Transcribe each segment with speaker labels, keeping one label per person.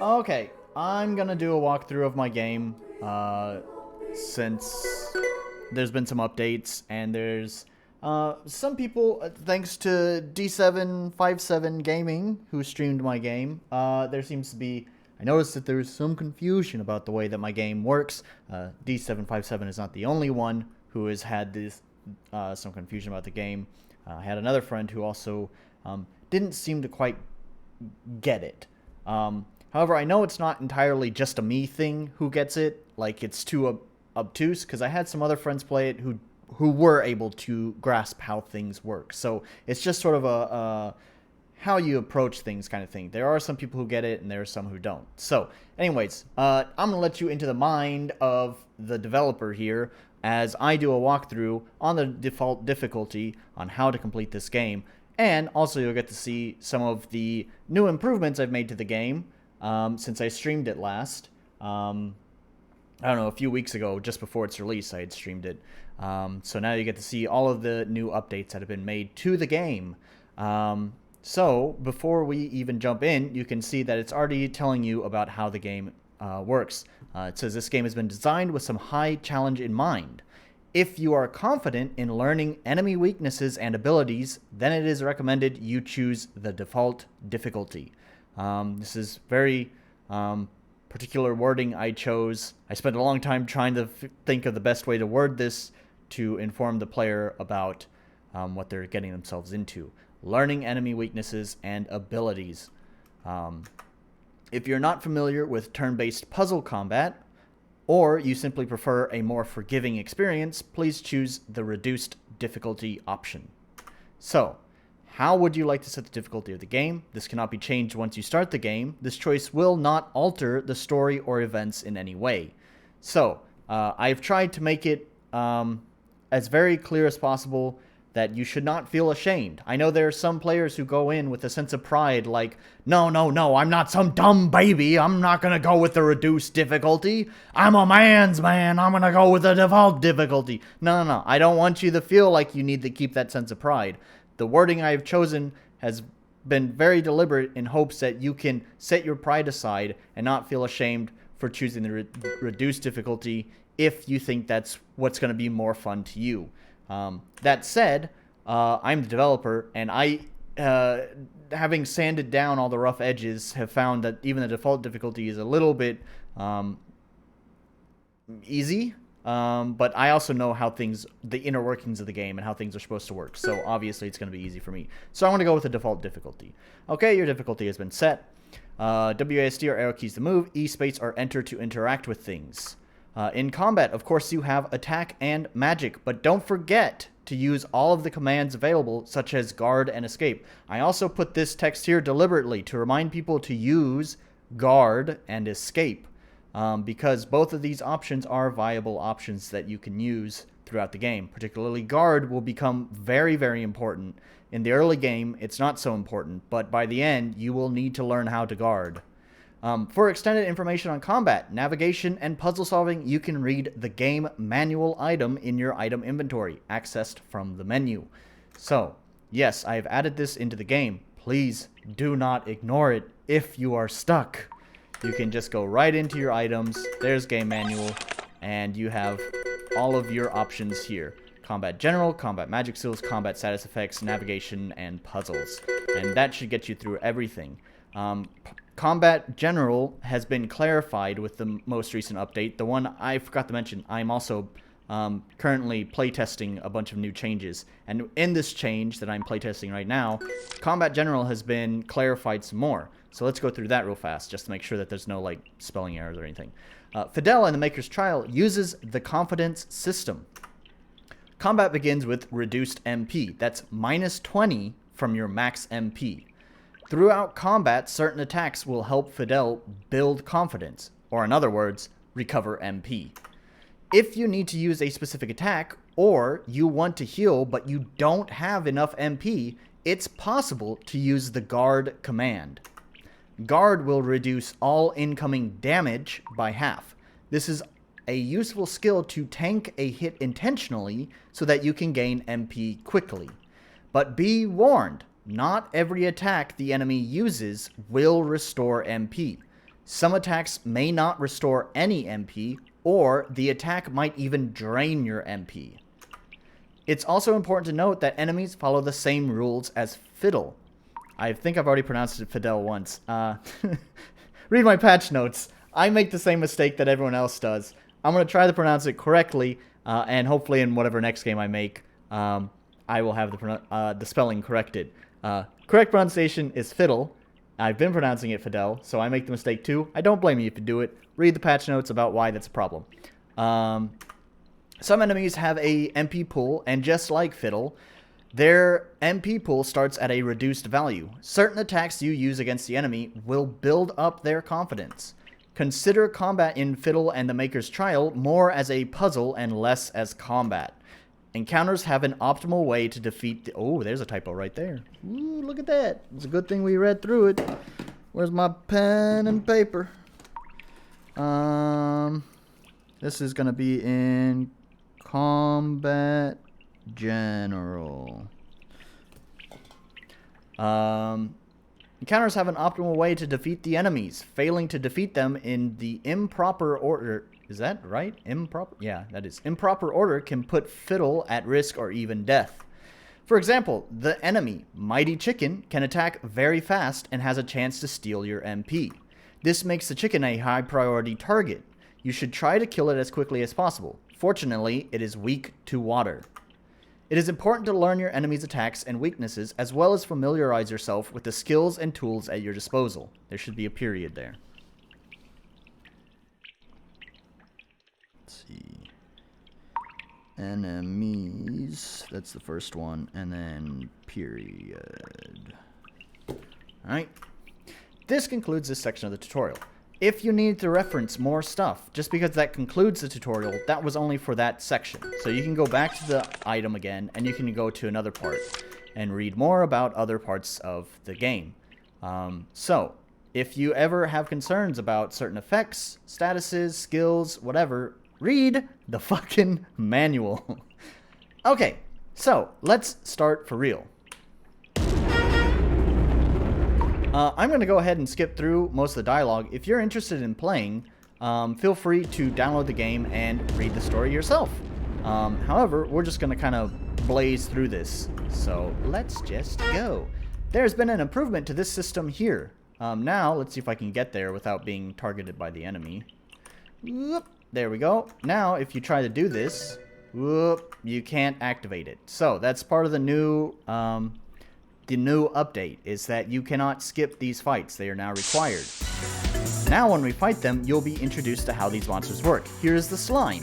Speaker 1: Okay, I'm gonna do a walkthrough of my game, since there's been some updates, and there's, some people, thanks to D757 Gaming, who streamed my game, there seems to be, I noticed that there's some confusion about the way that my game works. D757 is not the only one who has had this, some confusion about the game. I had another friend who also, didn't seem to quite get it. However, I know it's not entirely just a me thing who gets it. Like, it's too obtuse, because I had some other friends play it who were able to grasp how things work. So it's just sort of a how you approach things kind of thing. There are some people who get it, and there are some who don't. So, anyways, I'm gonna let you into the mind of the developer here as I do a walkthrough on the default difficulty on how to complete this game. And also, you'll get to see some of the new improvements I've made to the game since I streamed it last. I don't know, a few weeks ago, just before its release, I had streamed it. So now you get to see all of the new updates that have been made to the game. So before we even jump in, you can see that it's already telling you about how the game works. It says this game has been designed with some high challenge in mind. If you are confident in learning enemy weaknesses and abilities, then it is recommended you choose the default difficulty. This is very particular wording I chose. I spent a long time trying to think of the best way to word this to inform the player about what they're getting themselves into. Learning enemy weaknesses and abilities. If you're not familiar with turn-based puzzle combat, or you simply prefer a more forgiving experience, please choose the reduced difficulty option. So, how would you like to set the difficulty of the game? This cannot be changed once you start the game. This choice will not alter the story or events in any way. So, I've tried to make it as very clear as possible that you should not feel ashamed. I know there are some players who go in with a sense of pride like, no, I'm not some dumb baby. I'm not gonna go with the reduced difficulty. I'm a man's man. I'm gonna go with the default difficulty. No. I don't want you to feel like you need to keep that sense of pride. The wording I have chosen has been very deliberate in hopes that you can set your pride aside and not feel ashamed for choosing the reduced difficulty if you think that's what's going to be more fun to you. That said, I'm the developer, and I, having sanded down all the rough edges, have found that even the default difficulty is a little bit easy. But I also know how the inner workings of the game and how things are supposed to work. So obviously it's going to be easy for me. So I'm going to go with the default difficulty. Okay, your difficulty has been set. WASD are arrow keys to move. E space are enter to interact with things. In combat, of course, you have attack and magic, but don't forget to use all of the commands available, such as guard and escape. I also put this text here deliberately to remind people to use guard and escape, because both of these options are viable options that you can use throughout the game. Particularly guard will become very, very important. In the early game, it's not so important, but by the end, you will need to learn how to guard. For extended information on combat, navigation, and puzzle solving, you can read the game manual item in your item inventory, accessed from the menu. So, yes, I have added this into the game. Please do not ignore it if you are stuck. You can just go right into your items, there's game manual, and you have all of your options here. Combat General, Combat Magic Skills, Combat Status Effects, Navigation, and Puzzles. And that should get you through everything. Combat General has been clarified with the most recent update. The one I forgot to mention, I'm also currently playtesting a bunch of new changes. And in this change that I'm playtesting right now, Combat General has been clarified some more. So let's go through that real fast, just to make sure that there's no like spelling errors or anything. Fidel in the Maker's Trial uses the confidence system. Combat begins with reduced MP. That's minus 20 from your max MP. Throughout combat, certain attacks will help Fidel build confidence, or in other words, recover MP. If you need to use a specific attack, or you want to heal but you don't have enough MP, it's possible to use the guard command. Guard will reduce all incoming damage by half. This is a useful skill to tank a hit intentionally so that you can gain MP quickly. But be warned, not every attack the enemy uses will restore MP. Some attacks may not restore any MP, or the attack might even drain your MP. It's also important to note that enemies follow the same rules as Fidel. I think I've already pronounced it Fidel once. Read my patch notes. I make the same mistake that everyone else does. I'm going to try to pronounce it correctly, and hopefully in whatever next game I make, I will have the spelling corrected. Correct pronunciation is Fiddle. I've been pronouncing it Fidel, so I make the mistake too. I don't blame you if you do it. Read the patch notes about why that's a problem. Some enemies have a MP pool, and just like Fiddle, their MP pool starts at a reduced value. Certain attacks you use against the enemy will build up their confidence. Consider combat in Fiddle and the Maker's Trial more as a puzzle and less as combat. Encounters have an optimal way to defeat the... Oh, there's a typo right there. Ooh, look at that. It's a good thing we read through it. Where's my pen and paper? This is going to be in Combat General. Encounters have an optimal way to defeat the enemies. Failing to defeat them in the improper order... Is that right? Improper? Yeah, that is. Improper order can put Fiddle at risk or even death. For example, the enemy, Mighty Chicken, can attack very fast and has a chance to steal your MP. This makes the chicken a high priority target. You should try to kill it as quickly as possible. Fortunately, it is weak to water. It is important to learn your enemy's attacks and weaknesses, as well as familiarize yourself with the skills and tools at your disposal. There should be a period there. Let's see. Enemies. That's the first one. And then period. Alright. This concludes this section of the tutorial. If you need to reference more stuff, just because that concludes the tutorial, that was only for that section. So you can go back to the item again, and you can go to another part and read more about other parts of the game. So, if you ever have concerns about certain effects, statuses, skills, whatever, read the fucking manual. Okay, so let's start for real. I'm going to go ahead and skip through most of the dialogue. If you're interested in playing, feel free to download the game and read the story yourself. However, we're just going to kind of blaze through this. So let's just go. There's been an improvement to this system here. Now, let's see if I can get there without being targeted by the enemy. Whoop, there we go. Now, if you try to do this, whoop, you can't activate it. So that's part of the new... The new update is that you cannot skip these fights. They are now required. Now when we fight them, you'll be introduced to how these monsters work. Here's the slime.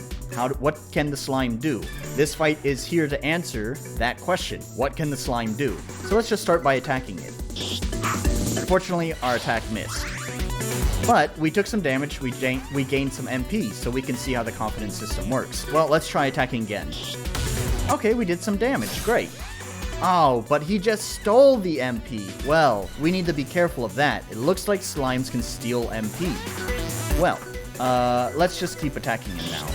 Speaker 1: What can the slime do? This fight is here to answer that question. What can the slime do? So let's just start by attacking it. Unfortunately, our attack missed. But we took some damage, we gained some MP, so we can see how the confidence system works. Well, let's try attacking again. Okay, we did some damage. Great. Oh, but he just stole the MP. Well, we need to be careful of that. It looks like slimes can steal MP. Well, let's just keep attacking him now.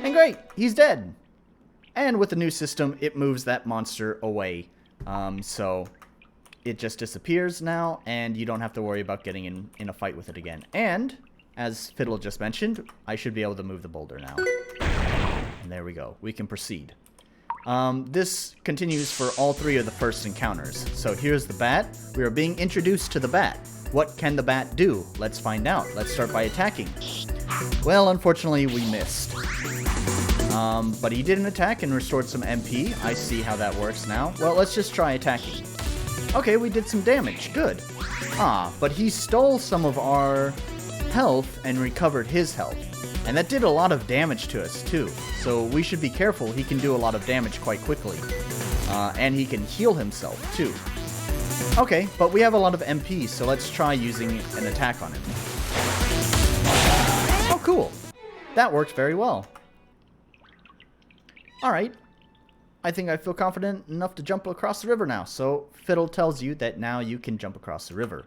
Speaker 1: And great, he's dead. And with the new system, it moves that monster away. So it just disappears now, and you don't have to worry about getting in a fight with it again. And, as Fiddle just mentioned, I should be able to move the boulder now. And there we go. We can proceed. This continues for all three of the first encounters. So here's the bat. We are being introduced to the bat. What can the bat do? Let's find out. Let's start by attacking. Well, unfortunately, we missed. But he did an attack and restored some MP. I see how that works now. Well, let's just try attacking. Okay, we did some damage. Good. Ah, but he stole some of our health and recovered his health. And that did a lot of damage to us, too. So we should be careful. He can do a lot of damage quite quickly. And he can heal himself, too. Okay, but we have a lot of MP, so let's try using an attack on him. Oh, cool. That worked very well. Alright. I think I feel confident enough to jump across the river now. So Fiddle tells you that now you can jump across the river.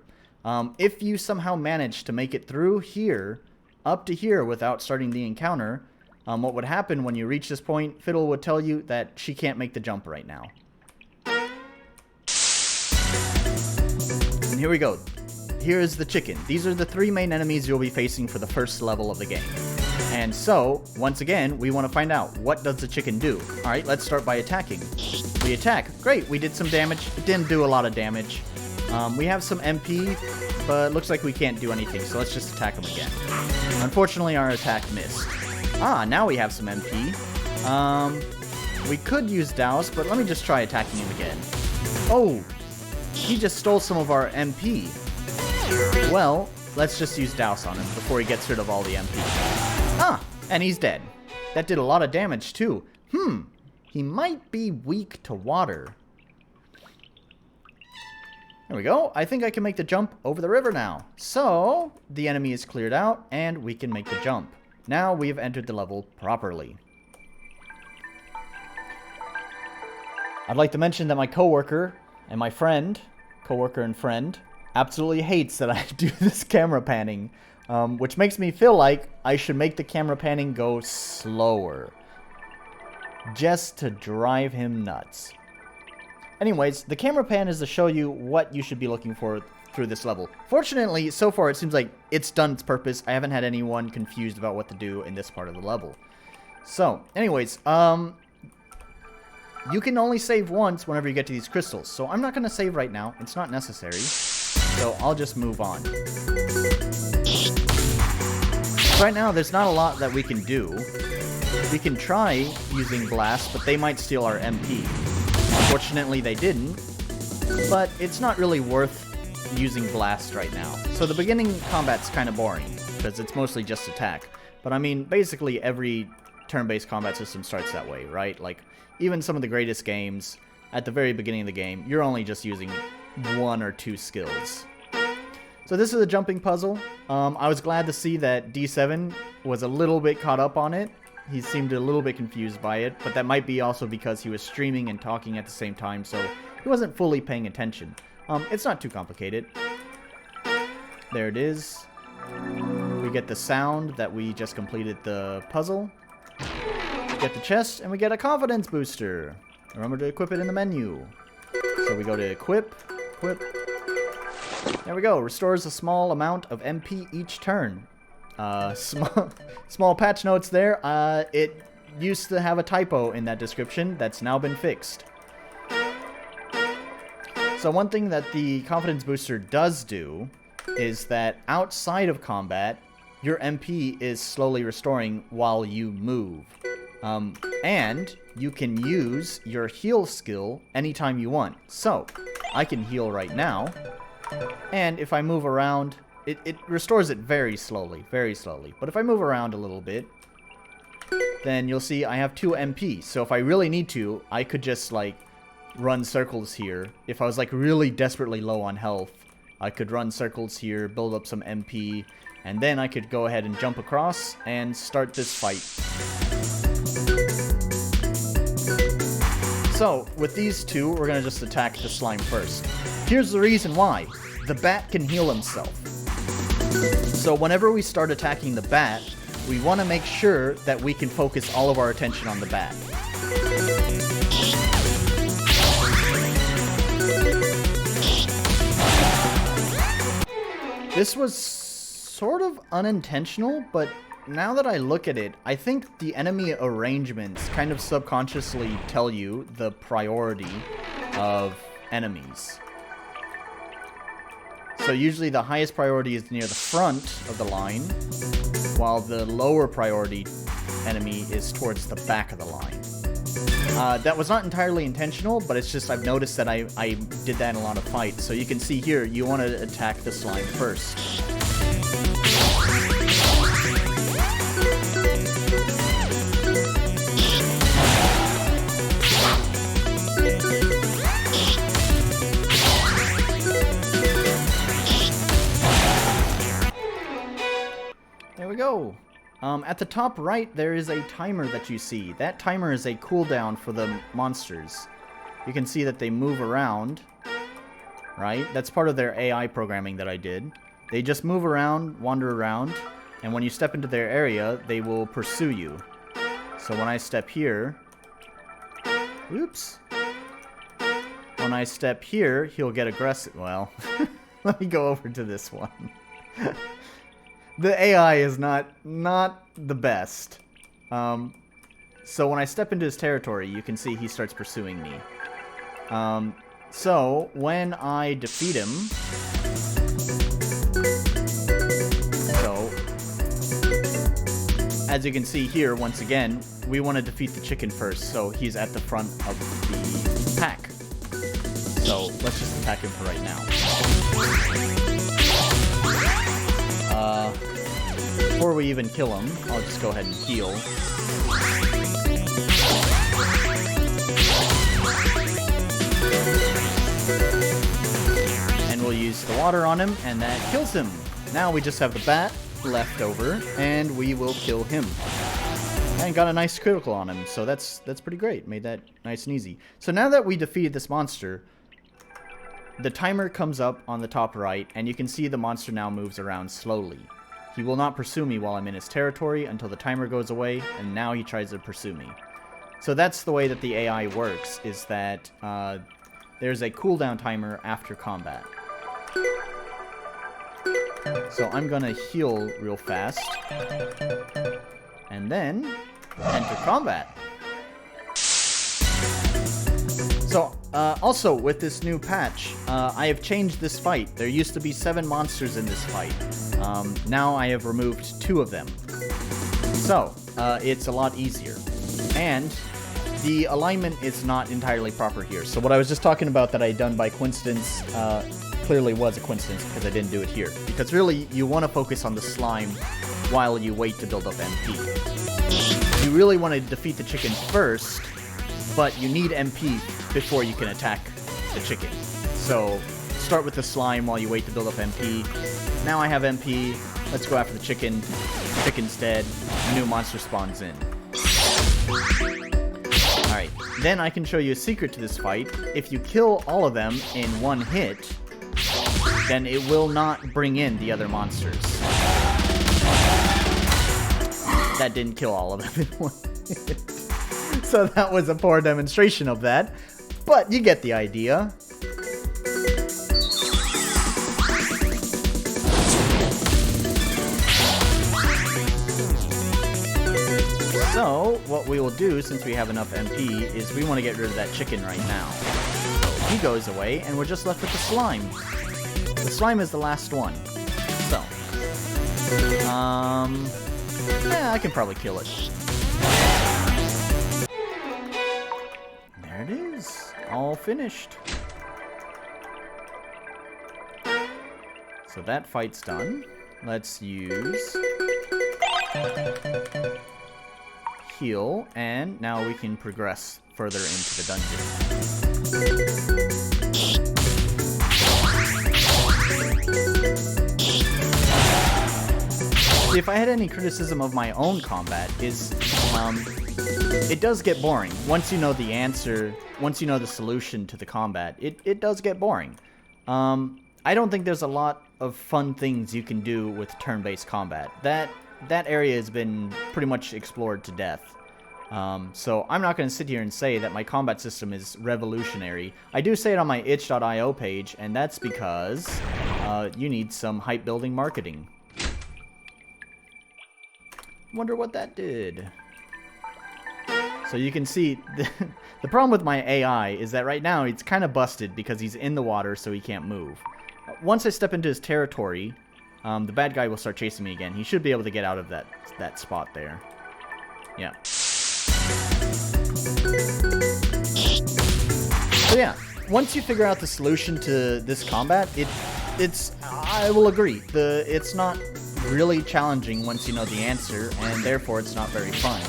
Speaker 1: If you somehow manage to make it through here... up to here without starting the encounter, what would happen when you reach this point, Fiddle would tell you that she can't make the jump right now. And here we go. here's the chicken. These are the 3 main enemies you'll be facing for the first level of the game. And so, once again, we want to find out, what does the chicken do? Alright, let's start by attacking. We attack. Great, we did some damage. It didn't do a lot of damage. We have some MP, but looks like we can't do anything, so let's just attack him again. Unfortunately, our attack missed. Ah, now we have some MP. We could use Douse, but let me just try attacking him again. Oh, he just stole some of our MP. Well, let's just use Douse on him before he gets rid of all the MP. Ah, and he's dead. That did a lot of damage, too. He might be weak to water. There we go. I think I can make the jump over the river now. So, the enemy is cleared out, and we can make the jump. Now we've entered the level properly. I'd like to mention that my coworker and my friend, coworker and friend, absolutely hates that I do this camera panning, which makes me feel like I should make the camera panning go slower, just to drive him nuts. Anyways, the camera pan is to show you what you should be looking for through this level. Fortunately, so far it seems like it's done its purpose. I haven't had anyone confused about what to do in this part of the level. So, anyways, you can only save once whenever you get to these crystals. So I'm not going to save right now. It's not necessary. So I'll just move on. Right now, there's not a lot that we can do. We can try using Blast, but they might steal our MP. Fortunately, they didn't. But it's not really worth using Blast right now. So the beginning combat's kind of boring, because it's mostly just attack. But I mean, basically every turn-based combat system starts that way, right? Like, even some of the greatest games, at the very beginning of the game, you're only just using 1 or 2 skills. So this is a jumping puzzle. I was glad to see that D7 was a little bit caught up on it. He seemed a little bit confused by it, but that might be also because he was streaming and talking at the same time, so he wasn't fully paying attention. It's not too complicated. There it is. We get the sound that we just completed the puzzle. We get the chest, and we get a confidence booster. Remember to equip it in the menu. So we go to equip. There we go. Restores a small amount of MP each turn. Small patch notes there. It used to have a typo in that description. That's now been fixed. So one thing that the confidence booster does do is that outside of combat, your MP is slowly restoring while you move. And you can use your heal skill anytime you want. So, I can heal right now. And if I move around, it restores it very slowly. But if I move around a little bit, then you'll see I have 2 MP. So if I really need to, I could just, like, run circles here. If I was, like, really desperately low on health, I could run circles here, build up some MP, and then I could go ahead and jump across and start this fight. So, with these 2, we're going to just attack the slime first. Here's the reason why. The bat can heal himself. So whenever we start attacking the bat, we want to make sure that we can focus all of our attention on the bat. This was sort of unintentional, but now that I look at it, I think the enemy arrangements kind of subconsciously tell you the priority of enemies. So usually the highest priority is near the front of the line, while the lower priority enemy is towards the back of the line. That was not entirely intentional, but it's just I've noticed that I did that in a lot of fights. So you can see here, you want to attack the slime first. There we go. At the top right, there is a timer that you see. That timer is a cooldown for the monsters. You can see that they move around, right? That's part of their AI programming that I did. They just move around, wander around, and when you step into their area, they will pursue you. So when I step here... Oops. When I step here, he'll get aggressive. Well, let me go over to this one. The AI is not the best. So when I step into his territory, you can see he starts pursuing me. So when I defeat him, so as you can see here, once again, we want to defeat the chicken first, so he's at the front of the pack. So let's just attack him for right now. Before we even kill him, I'll just go ahead and heal. And we'll use the water on him, and that kills him. Now we just have the bat left over, and we will kill him. And got a nice critical on him, so that's pretty great. Made that nice and easy. So now that we defeated this monster, the timer comes up on the top right, and you can see the monster now moves around slowly. He will not pursue me while I'm in his territory until the timer goes away, and now he tries to pursue me. So that's the way that the AI works, is that there's a cooldown timer after combat. So I'm gonna heal real fast, and then enter combat. So, also, with this new patch, I have changed this fight. There used to be 7 monsters in this fight. Now I have removed 2 of them. So, it's a lot easier. And the alignment is not entirely proper here. So what I was just talking about that I had done by coincidence, clearly was a coincidence because I didn't do it here. Because really, you want to focus on the slime while you wait to build up MP. You really want to defeat the chicken first, but you need MP before you can attack the chicken. So, start with the slime while you wait to build up MP. Now I have MP, let's go after the chicken. Chicken's dead, a new monster spawns in. Alright, then I can show you a secret to this fight. If you kill all of them in one hit, then it will not bring in the other monsters. That didn't kill all of them in one hit. So that was a poor demonstration of that, but you get the idea. So, what we will do, since we have enough MP, is we want to get rid of that chicken right now. So, he goes away, and we're just left with the slime. The slime is the last one. So, yeah, I can probably kill it. There it is. All finished. So that fight's done. Let's use heal, and now we can progress further into the dungeon. See, if I had any criticism of my own combat, is it does get boring. Once you know the answer, once you know the solution to the combat, it does get boring. I don't think there's a lot of fun things you can do with turn-based combat. That area has been pretty much explored to death. So I'm not going to sit here and say that my combat system is revolutionary. I do say it on my itch.io page, and that's because you need some hype-building marketing. Wonder what that did. So you can see, the problem with my AI is that right now it's kind of busted because he's in the water, so he can't move. Once I step into his territory, the bad guy will start chasing me again. He should be able to get out of that spot there. Yeah. So yeah, once you figure out the solution to this combat, I will agree, it's not really challenging once you know the answer, and therefore it's not very fun.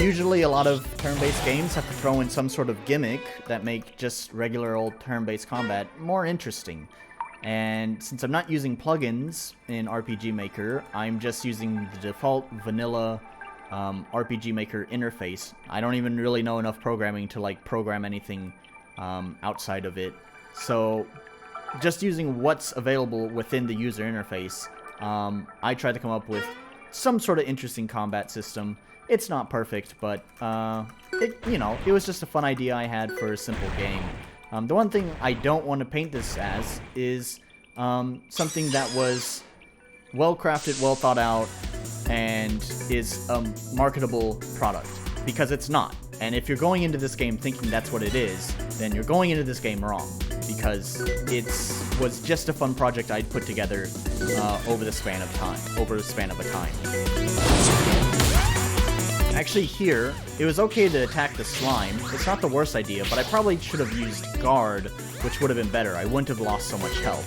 Speaker 1: Usually a lot of turn-based games have to throw in some sort of gimmick that make just regular old turn-based combat more interesting. And since I'm not using plugins in RPG Maker, I'm just using the default vanilla RPG Maker interface. I don't even really know enough programming to like program anything outside of it. So just using what's available within the user interface, I try to come up with some sort of interesting combat system. It's not perfect, but it was just a fun idea I had for a simple game. The one thing I don't want to paint this as is something that was well-crafted, well thought out, and is a marketable product. Because it's not. And if you're going into this game thinking that's what it is, then you're going into this game wrong. Because it was just a fun project I'd put together over the span of a time. Actually here, it was okay to attack the slime. It's not the worst idea, but I probably should have used guard, which would have been better. I wouldn't have lost so much health.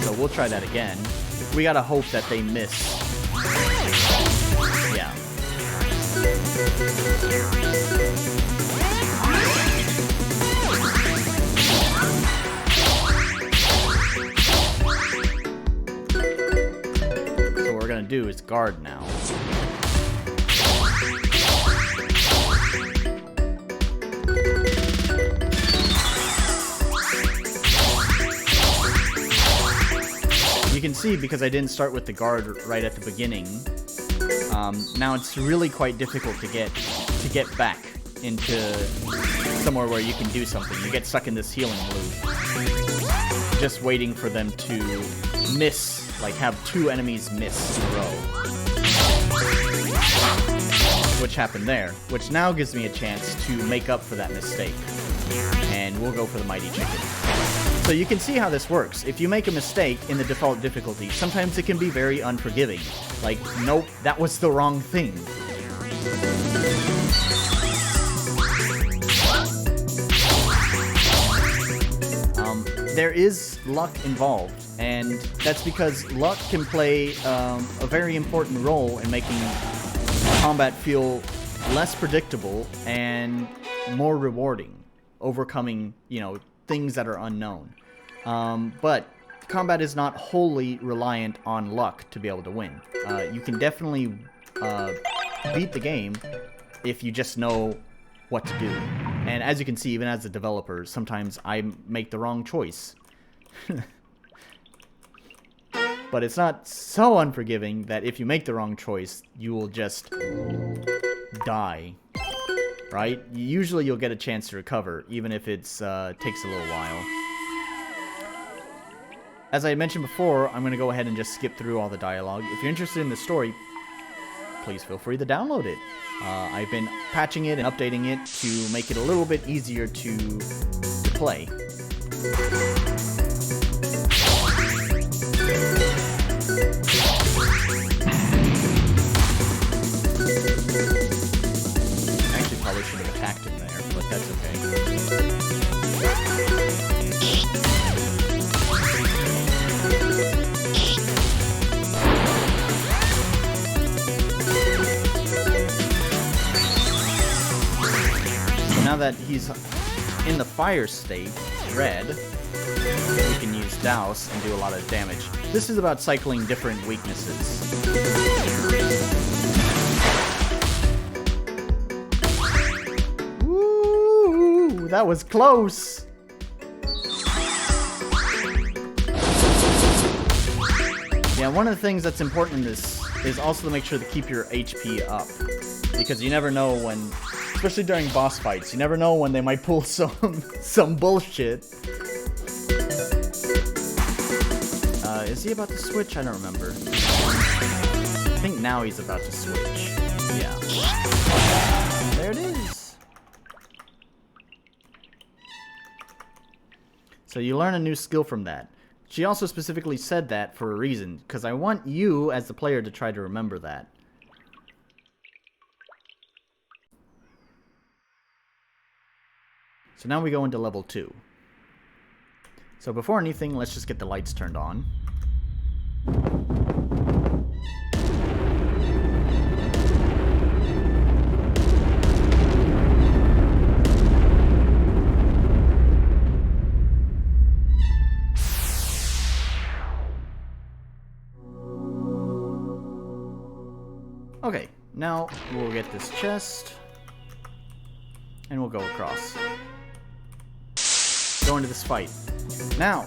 Speaker 1: So we'll try that again. We gotta hope that they miss. Yeah. So what we're gonna do is guard now. You can see, because I didn't start with the guard right at the beginning, now it's really quite difficult to get back into somewhere where you can do something. You get stuck in this healing loop, just waiting for them to miss, like have two enemies miss in a row. Which happened there, which now gives me a chance to make up for that mistake. And we'll go for the Mighty Chicken. So you can see how this works. If you make a mistake in the default difficulty, sometimes it can be very unforgiving. Like, nope, that was the wrong thing. There is luck involved, and that's because luck can play a very important role in making combat feel less predictable and more rewarding, overcoming, things that are unknown. But combat is not wholly reliant on luck to be able to win. You can definitely beat the game if you just know what to do. And as you can see, even as a developer, sometimes I make the wrong choice. But it's not so unforgiving that if you make the wrong choice, you will just die. Right? Usually you'll get a chance to recover, even if it takes a little while. As I mentioned before, I'm going to go ahead and just skip through all the dialogue. If you're interested in the story, please feel free to download it. I've been patching it and updating it to make it a little bit easier to play. Actually, probably should have attacked him there, but that's okay. Now that he's in the fire state, red, we can use Douse and do a lot of damage. This is about cycling different weaknesses. Woo! That was close! Yeah, one of the things that's important in this is also to make sure to keep your HP up. Because you never know when, especially during boss fights, you never know when they might pull some bullshit. Is he about to switch? I don't remember. I think now he's about to switch. Yeah. There it is. So you learn a new skill from that. She also specifically said that for a reason, because I want you as the player to try to remember that. So now we go into level 2. So before anything, let's just get the lights turned on. Okay, now we'll get this chest, and we'll go across. Go into this fight. Now,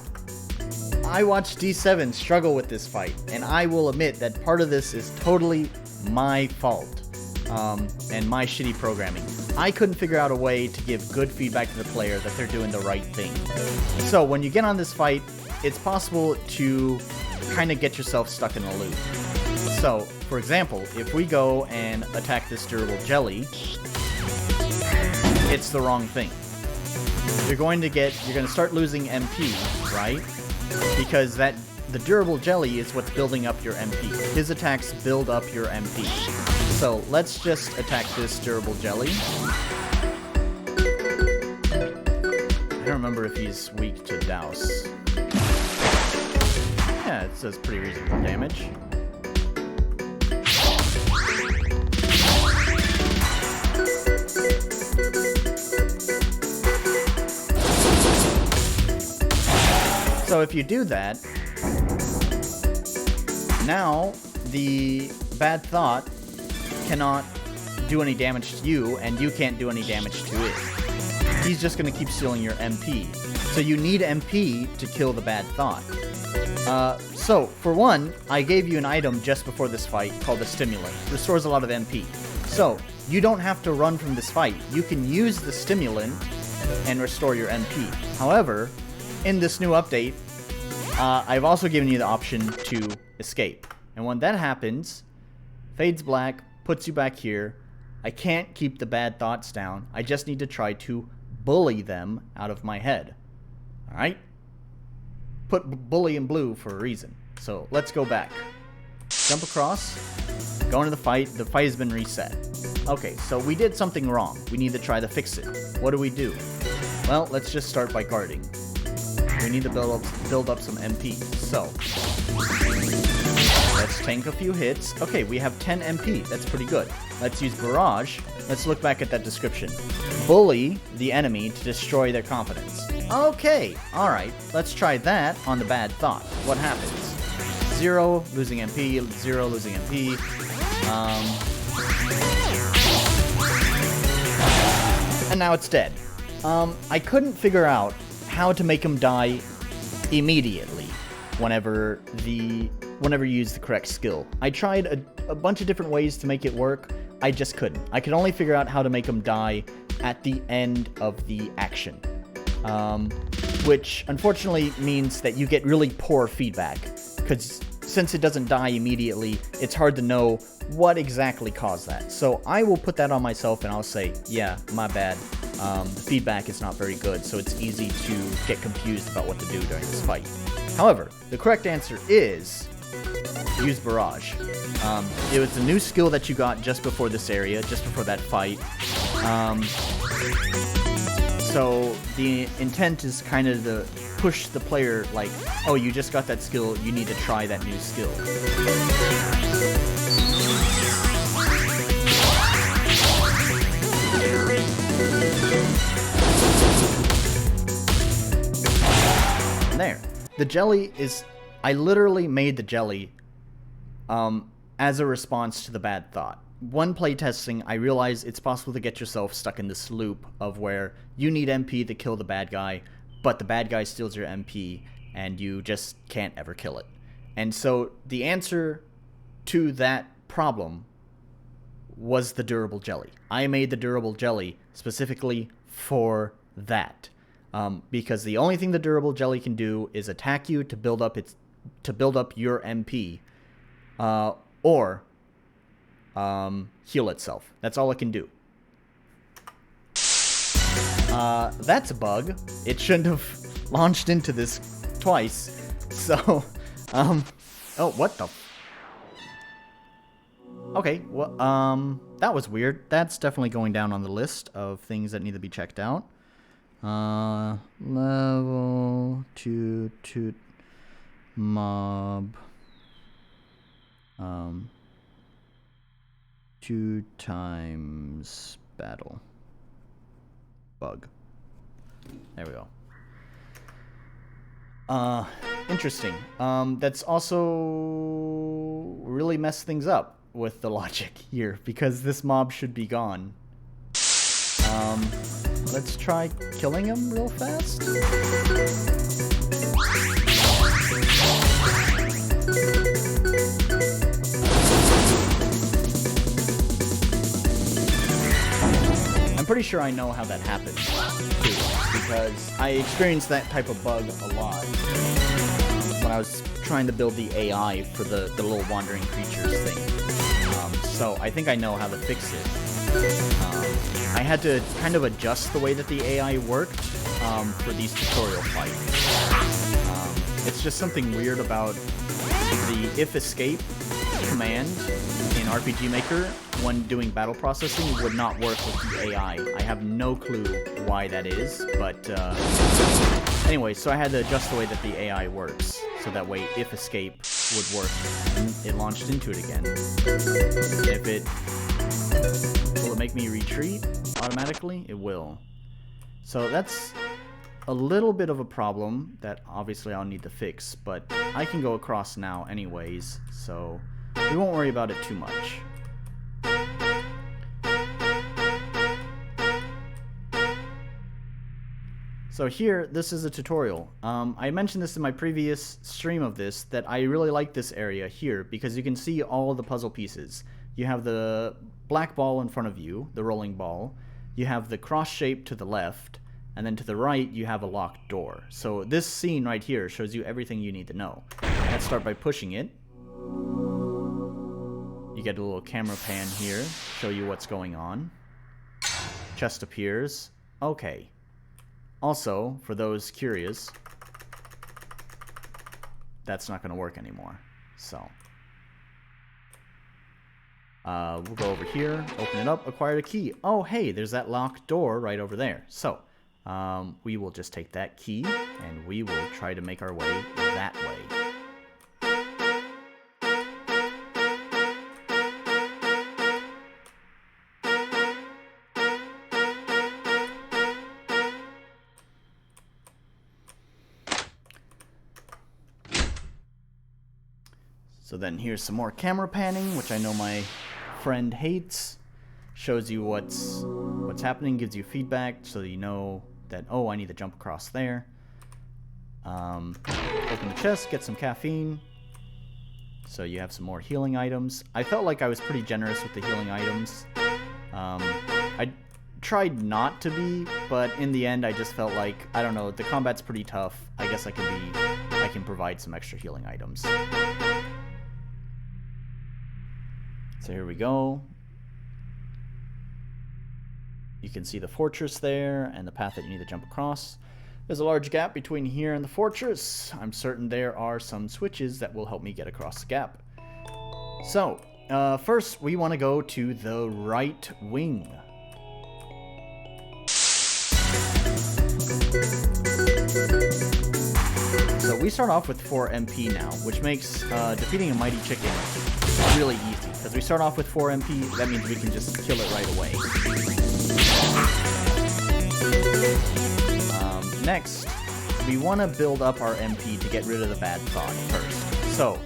Speaker 1: I watched D7 struggle with this fight, and I will admit that part of this is totally my fault. and my shitty programming. I couldn't figure out a way to give good feedback to the player that they're doing the right thing. So when you get on this fight, it's possible to kind of get yourself stuck in a loop. So, for example, if we go and attack this durable jelly, it's the wrong thing. You're going to start losing MP, right? Because the durable jelly is what's building up your MP. His attacks build up your MP. So let's just attack this durable jelly. I don't remember if he's weak to douse. Yeah, it says pretty reasonable damage. So if you do that, now the bad thought cannot do any damage to you, and you can't do any damage to it. He's just going to keep stealing your MP. So you need MP to kill the bad thought. So, for one, I gave you an item just before this fight called a stimulant. Restores a lot of MP. So, you don't have to run from this fight. You can use the stimulant and restore your MP. However, in this new update, I've also given you the option to escape. And when that happens, fades black, puts you back here. I can't keep the bad thoughts down. I just need to try to bully them out of my head. Alright? Put bully in blue for a reason. So let's go back. Jump across. Go into the fight. The fight has been reset. Okay, so we did something wrong. We need to try to fix it. What do we do? Well, let's just start by guarding. We need to build up some MP. So, let's tank a few hits. Okay, we have 10 MP. That's pretty good. Let's use Barrage. Let's look back at that description. Bully the enemy to destroy their confidence. Okay, alright. Let's try that on the bad thought. What happens? 0 losing MP, 0 losing MP. And now it's dead. I couldn't figure out how to make him die immediately whenever you use the correct skill. I tried a bunch of different ways to make it work. I just couldn't. I could only figure out how to make him die at the end of the action. Which unfortunately means that you get really poor feedback, because since it doesn't die immediately, it's hard to know what exactly caused that. So I will put that on myself and I'll say, yeah, my bad. The feedback is not very good, so it's easy to get confused about what to do during this fight. However, the correct answer is use Barrage. It was the new skill that you got just before this area, just before that fight. So the intent is kind of to push the player like, oh, you just got that skill, you need to try that new skill. There. The jelly is... I literally made the jelly as a response to the bad thought. One playtesting, I realized it's possible to get yourself stuck in this loop of where you need MP to kill the bad guy, but the bad guy steals your MP, and you just can't ever kill it. And so the answer to that problem was the durable jelly. I made the durable jelly specifically for that. Because the only thing the durable jelly can do is attack you to build up your MP, or heal itself. That's all it can do. That's a bug. It shouldn't have launched into this twice. So, oh, what the? Okay, well, that was weird. That's definitely going down on the list of things that need to be checked out. Level 2 mob 2 times battle bug. There we go. Interesting. That's also really messed things up with the logic here, because this mob should be gone. Let's try killing him real fast. pretty sure I know how that happens, too, because I experienced that type of bug a lot when I was trying to build the AI for the little wandering creatures thing. So I think I know how to fix it. I had to kind of adjust the way that the AI worked for these tutorial fights. It's just something weird about the if escape command in RPG Maker when doing battle processing would not work with the AI. I have no clue why that is, but anyway, so I had to adjust the way that the AI works, so that way if escape would work and it launched into it again. If it... Will it make me retreat automatically? It will. So that's a little bit of a problem that obviously I'll need to fix, but I can go across now anyways, so we won't worry about it too much. So here, this is a tutorial. I mentioned this in my previous stream of this, that I really like this area here, because you can see all the puzzle pieces. You have the black ball in front of you, the rolling ball. You have the cross shape to the left, and then to the right, you have a locked door. So this scene right here shows you everything you need to know. Let's start by pushing it. You get a little camera pan here, show you what's going on. Chest appears. Okay. Also, for those curious, that's not going to work anymore. So, we'll go over here, open it up, acquire a key. Oh, hey, there's that locked door right over there. So, we will just take that key, and we will try to make our way that way. So then here's some more camera panning, which I know my friend hates. Shows you what's happening, gives you feedback so that you know that, oh, I need to jump across there. Open the chest, get some caffeine. So you have some more healing items. I felt like I was pretty generous with the healing items. I tried not to be, but in the end I just felt like, I don't know, the combat's pretty tough. I guess I can provide some extra healing items. So here we go. You can see the fortress there and the path that you need to jump across. There's a large gap between here and the fortress. I'm certain there are some switches that will help me get across the gap. So, first we want to go to the right wing. So we start off with 4 MP now, which makes defeating a mighty chicken really easy. Because we start off with 4 MP, that means we can just kill it right away. Next, we want to build up our MP to get rid of the bad thought first. So,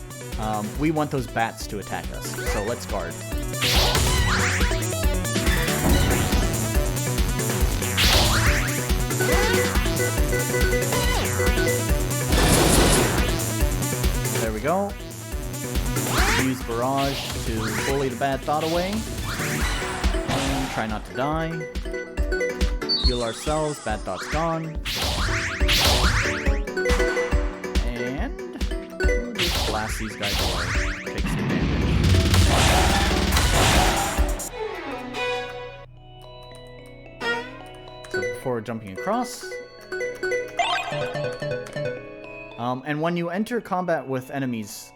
Speaker 1: we want those bats to attack us. So let's guard. There we go. Use barrage to bully the bad thought away. And try not to die. Heal ourselves, bad thought's gone. And we'll just blast these guys away. Take some damage. So before jumping across. And when you enter combat with enemies,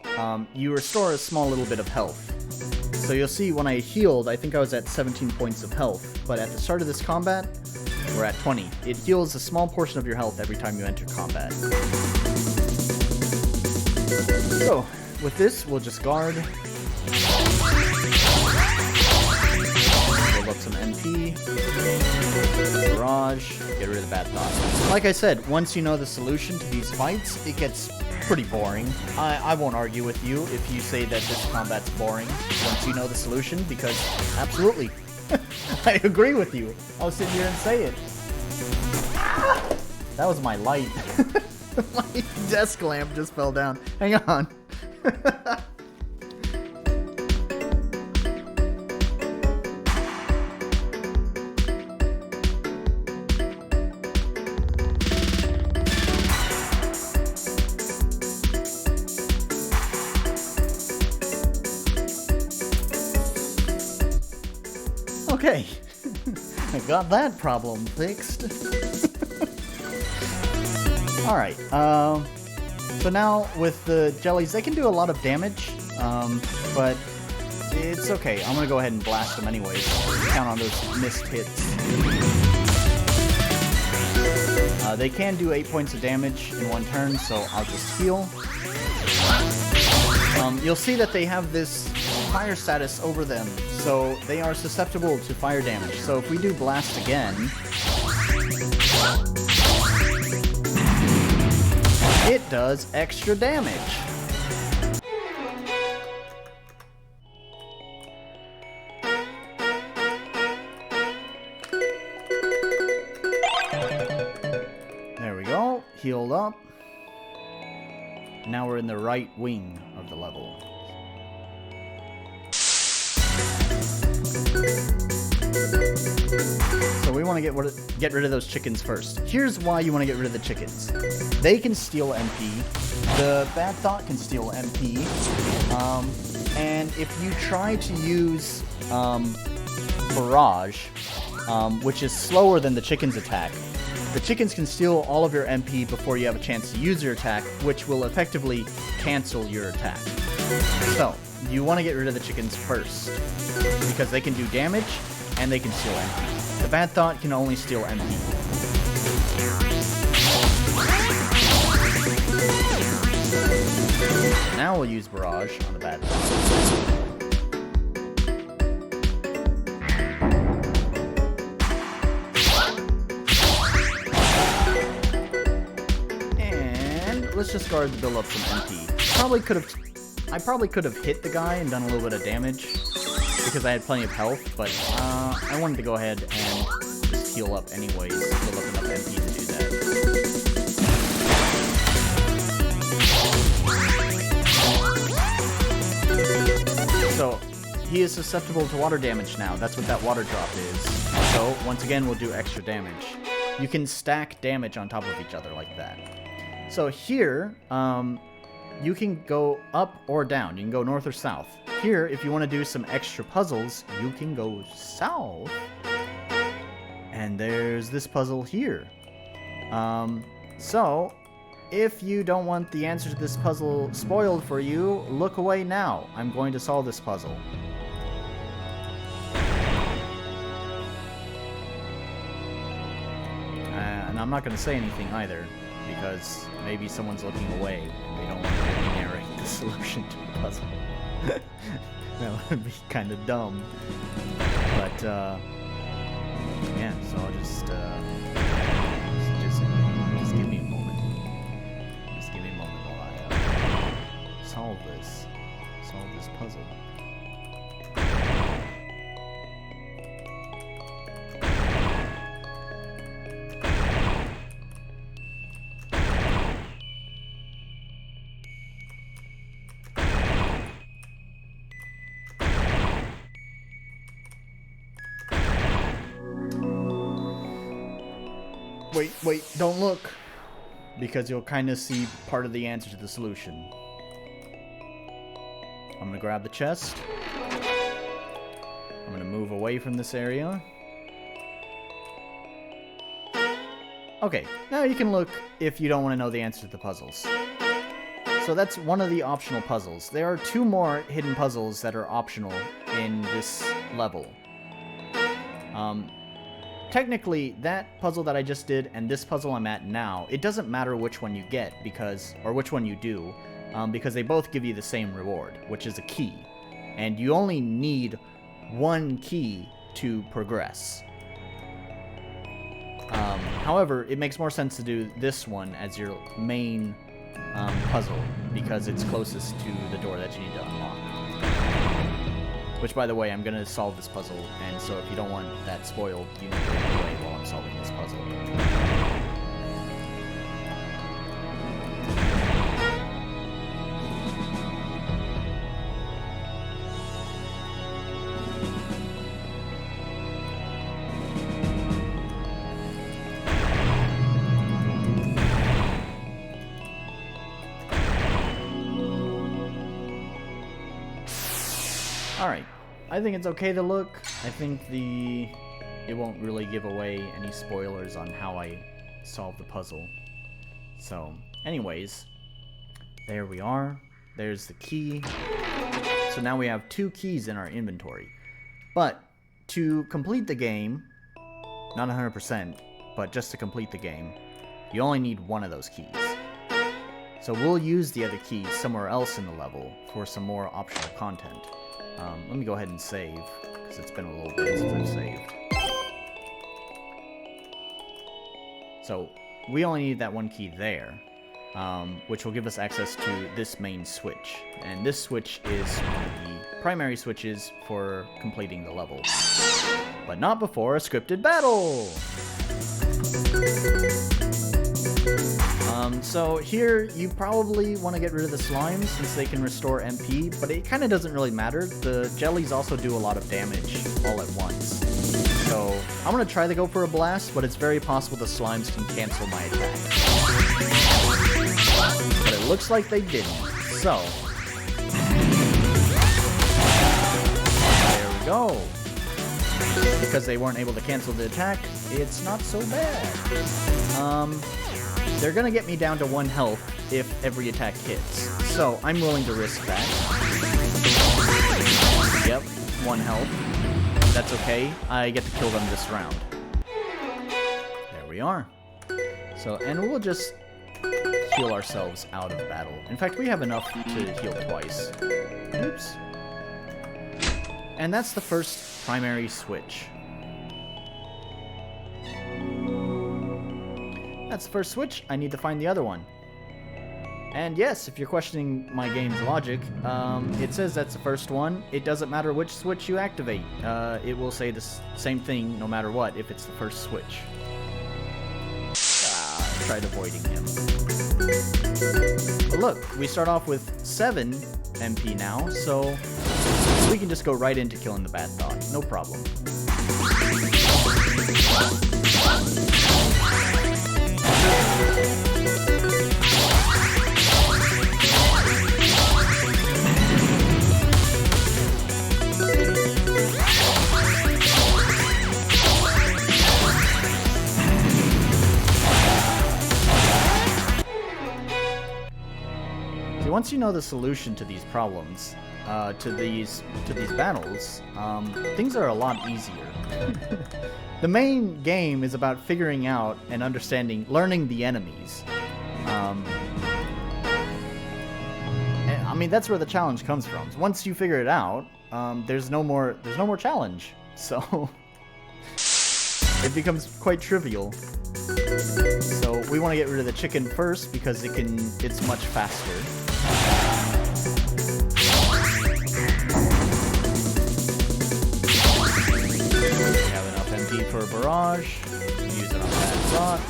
Speaker 1: you restore a small little bit of health. So you'll see when I healed, I think I was at 17 points of health, but at the start of this combat, we're at 20. It heals a small portion of your health every time you enter combat. So, with this, we'll just guard. Build up some MP. Barrage. Get rid of the bad thoughts. Like I said, once you know the solution to these fights, it gets pretty boring. I won't argue with you if you say that this combat's boring once you know the solution, because absolutely. I agree with you. I'll sit here and say it. That was my light. My desk lamp just fell down. Hang on. Okay. I got that problem fixed. Alright, so now with the jellies, they can do a lot of damage, but it's okay. I'm gonna go ahead and blast them anyways. Count on those missed hits. They can do 8 points of damage in one turn, so I'll just heal. You'll see that they have this fire status over them, so they are susceptible to fire damage. So if we do blast again, it does extra damage. There we go, healed up. Now we're in the right wing of the level. So we want to get rid of those chickens first. Here's why you want to get rid of the chickens. They can steal MP. The Bad Thought can steal MP. And if you try to use Barrage, which is slower than the chicken's attack, the chickens can steal all of your MP before you have a chance to use your attack, which will effectively cancel your attack. So, you want to get rid of the chickens first, because they can do damage, and they can steal MP. The Bad Thought can only steal MP. Now we'll use Barrage on the Bad Thought. Let's just guard the build up some MP. I probably could have hit the guy and done a little bit of damage because I had plenty of health, but I wanted to go ahead and just heal up anyways, build up enough MP to do that. So he is susceptible to water damage now. That's what that water drop is. So once again, we'll do extra damage. You can stack damage on top of each other like that. So here, you can go up or down. You can go north or south. Here, if you want to do some extra puzzles, you can go south. And there's this puzzle here. So, if you don't want the answer to this puzzle spoiled for you, look away now. I'm going to solve this puzzle. And I'm not going to say anything either, because maybe someone's looking away and they don't want to hear me narrate the solution to the puzzle. That would be kind of dumb. But, yeah, so I'll just give me a moment. Just give me a moment while I solve this puzzle. Wait, don't look, because you'll kind of see part of the answer to the solution. I'm gonna grab the chest. I'm gonna move away from this area. Okay, now you can look if you don't want to know the answer to the puzzles. So that's one of the optional puzzles. There are 2 more hidden puzzles that are optional in this level. Technically, that puzzle that I just did and this puzzle I'm at now, it doesn't matter which one you get, or which one you do, because they both give you the same reward, which is a key. And you only need 1 key to progress. However, it makes more sense to do this one as your main puzzle, because it's closest to the door that you need to unlock. Which, by the way, I'm going to solve this puzzle, and so if you don't want that spoiled, you need to go away while I'm solving this puzzle. Alright, I think it's okay to look. I think it won't really give away any spoilers on how I solve the puzzle. So, anyways, there we are. There's the key. So now we have 2 keys in our inventory. But to complete the game, not 100%, but just to complete the game, you only need 1 of those keys. So we'll use the other key somewhere else in the level for some more optional content. Let me go ahead and save, because it's been a little bit since I've saved. So we only need that 1 key there, which will give us access to this main switch. And this switch is one of the primary switches for completing the level. But not before a scripted battle! So here, you probably want to get rid of the slimes since they can restore MP, but it kind of doesn't really matter. The jellies also do a lot of damage all at once. So I'm going to try to go for a blast, but it's very possible the slimes can cancel my attack. But it looks like they didn't. So, there we go. Because they weren't able to cancel the attack, it's not so bad. They're gonna get me down to 1 health if every attack hits. So, I'm willing to risk that. Yep, 1 health. That's okay. I get to kill them this round. There we are. So, and we'll just heal ourselves out of battle. In fact, we have enough to heal twice. Oops. And that's the first primary switch. That's the first switch. I need to find the other one. And yes, if you're questioning my game's logic, it says that's the first one. It doesn't matter which switch you activate. It will say the same thing no matter what if it's the first switch. I tried avoiding him. But look, we start off with 7 MP now, so we can just go right into killing the bad dog. No problem. Once you know the solution to these problems, to these battles, things are a lot easier. The main game is about figuring out and understanding, learning the enemies. I mean, that's where the challenge comes from. Once you figure it out, there's no more challenge. So it becomes quite trivial. So we want to get rid of the chicken first because it's much faster. We have enough MP for a barrage. Use it on that slot.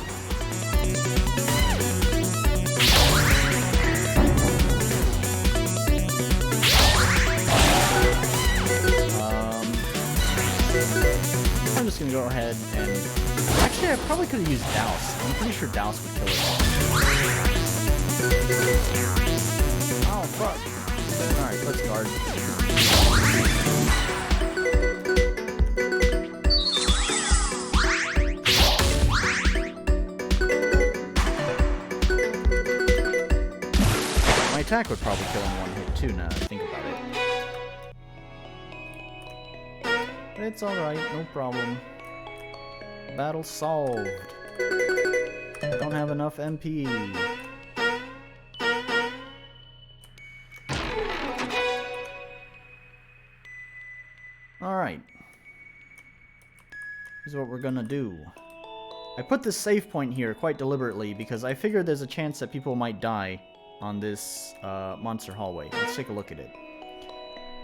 Speaker 1: I'm just gonna go ahead and... Actually, I probably could have used Douse. I'm pretty sure Douse would kill it. Oh, fuck. Alright, let's guard. My attack would probably kill in 1 hit too, now that I think about it. But it's alright, no problem. Battle solved. Don't have enough MP. Alright. Here's what we're gonna do. I put this save point here quite deliberately because I figured there's a chance that people might die on this monster hallway. Let's take a look at it.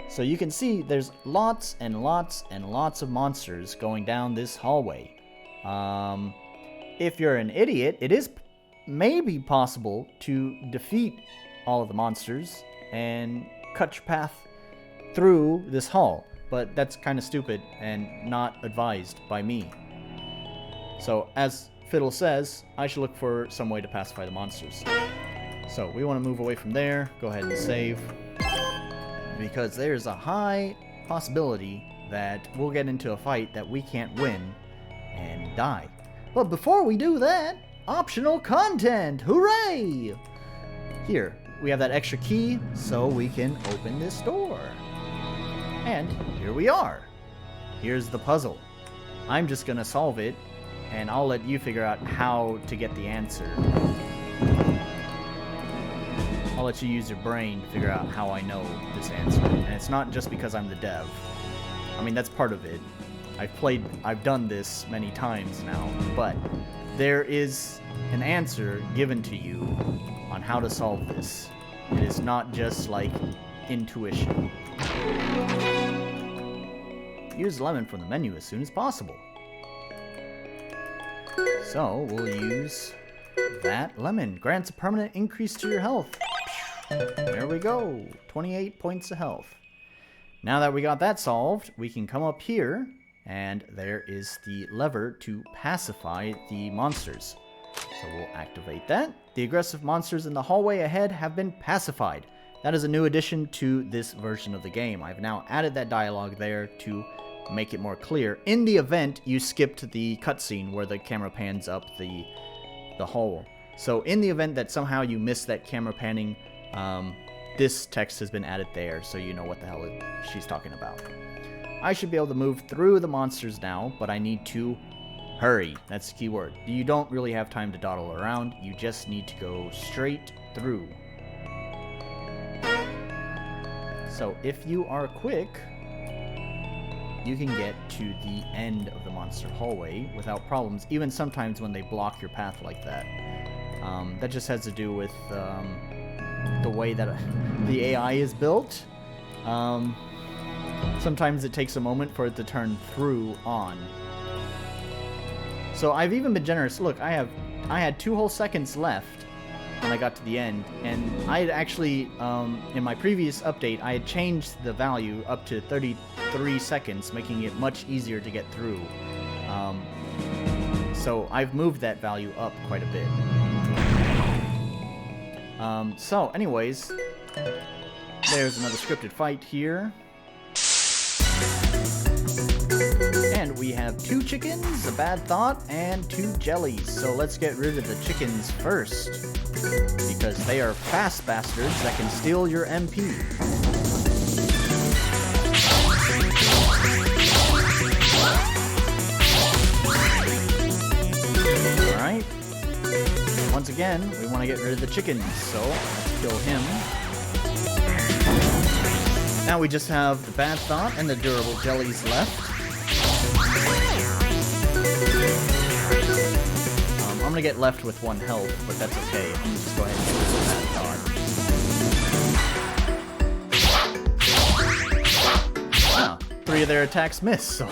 Speaker 1: So you can see there's lots and lots and lots of monsters going down this hallway. If you're an idiot, it is maybe possible to defeat all of the monsters and cut your path through this hall, but that's kind of stupid and not advised by me. So, as Fidel says, I should look for some way to pacify the monsters. So, we want to move away from there, go ahead and save, because there's a high possibility that we'll get into a fight that we can't win and die. But before we do that, optional content! Hooray! Here, we have that extra key so we can open this door. And here we are. Here's the puzzle. I'm just gonna solve it, and I'll let you figure out how to get the answer. I'll let you use your brain to figure out how I know this answer. And it's not just because I'm the dev. I mean, that's part of it. I've done this many times now, but there is an answer given to you on how to solve this. It is not just like intuition. Use lemon from the menu as soon as possible. So, we'll use that lemon. Grants a permanent increase to your health. There we go. 28 points of health. Now that we got that solved, we can come up here, and there is the lever to pacify the monsters. So we'll activate that. The aggressive monsters in the hallway ahead have been pacified. That is a new addition to this version of the game. I've now added that dialogue there to make it more clear. In the event you skipped the cutscene where the camera pans up the hole. So in the event that somehow you missed that camera panning, this text has been added there, so you know what the hell she's talking about. I should be able to move through the monsters now, but I need to hurry. That's the key word. You don't really have time to dawdle around. You just need to go straight through. So if you are quick, you can get to the end of the monster hallway without problems, even sometimes when they block your path like that. That just has to do with the way that the AI is built. Sometimes it takes a moment for it to turn through on. So I've even been generous. Look, I had 2 whole seconds left when I got to the end, and I had actually, in my previous update, I had changed the value up to 33 seconds, making it much easier to get through. So I've moved that value up quite a bit. So anyways, there's another scripted fight here. And we have 2 chickens, a bad thought, and 2 jellies. So let's get rid of the chickens first, because they are fast bastards that can steal your MP. Alright. Once again, we want to get rid of the chickens, so let's kill him. Now we just have the bad thought and the durable jellies left. I'm gonna get left with 1 health, but that's okay. I'm just go ahead and kill the bad thought. Ah, 3 of their attacks miss, so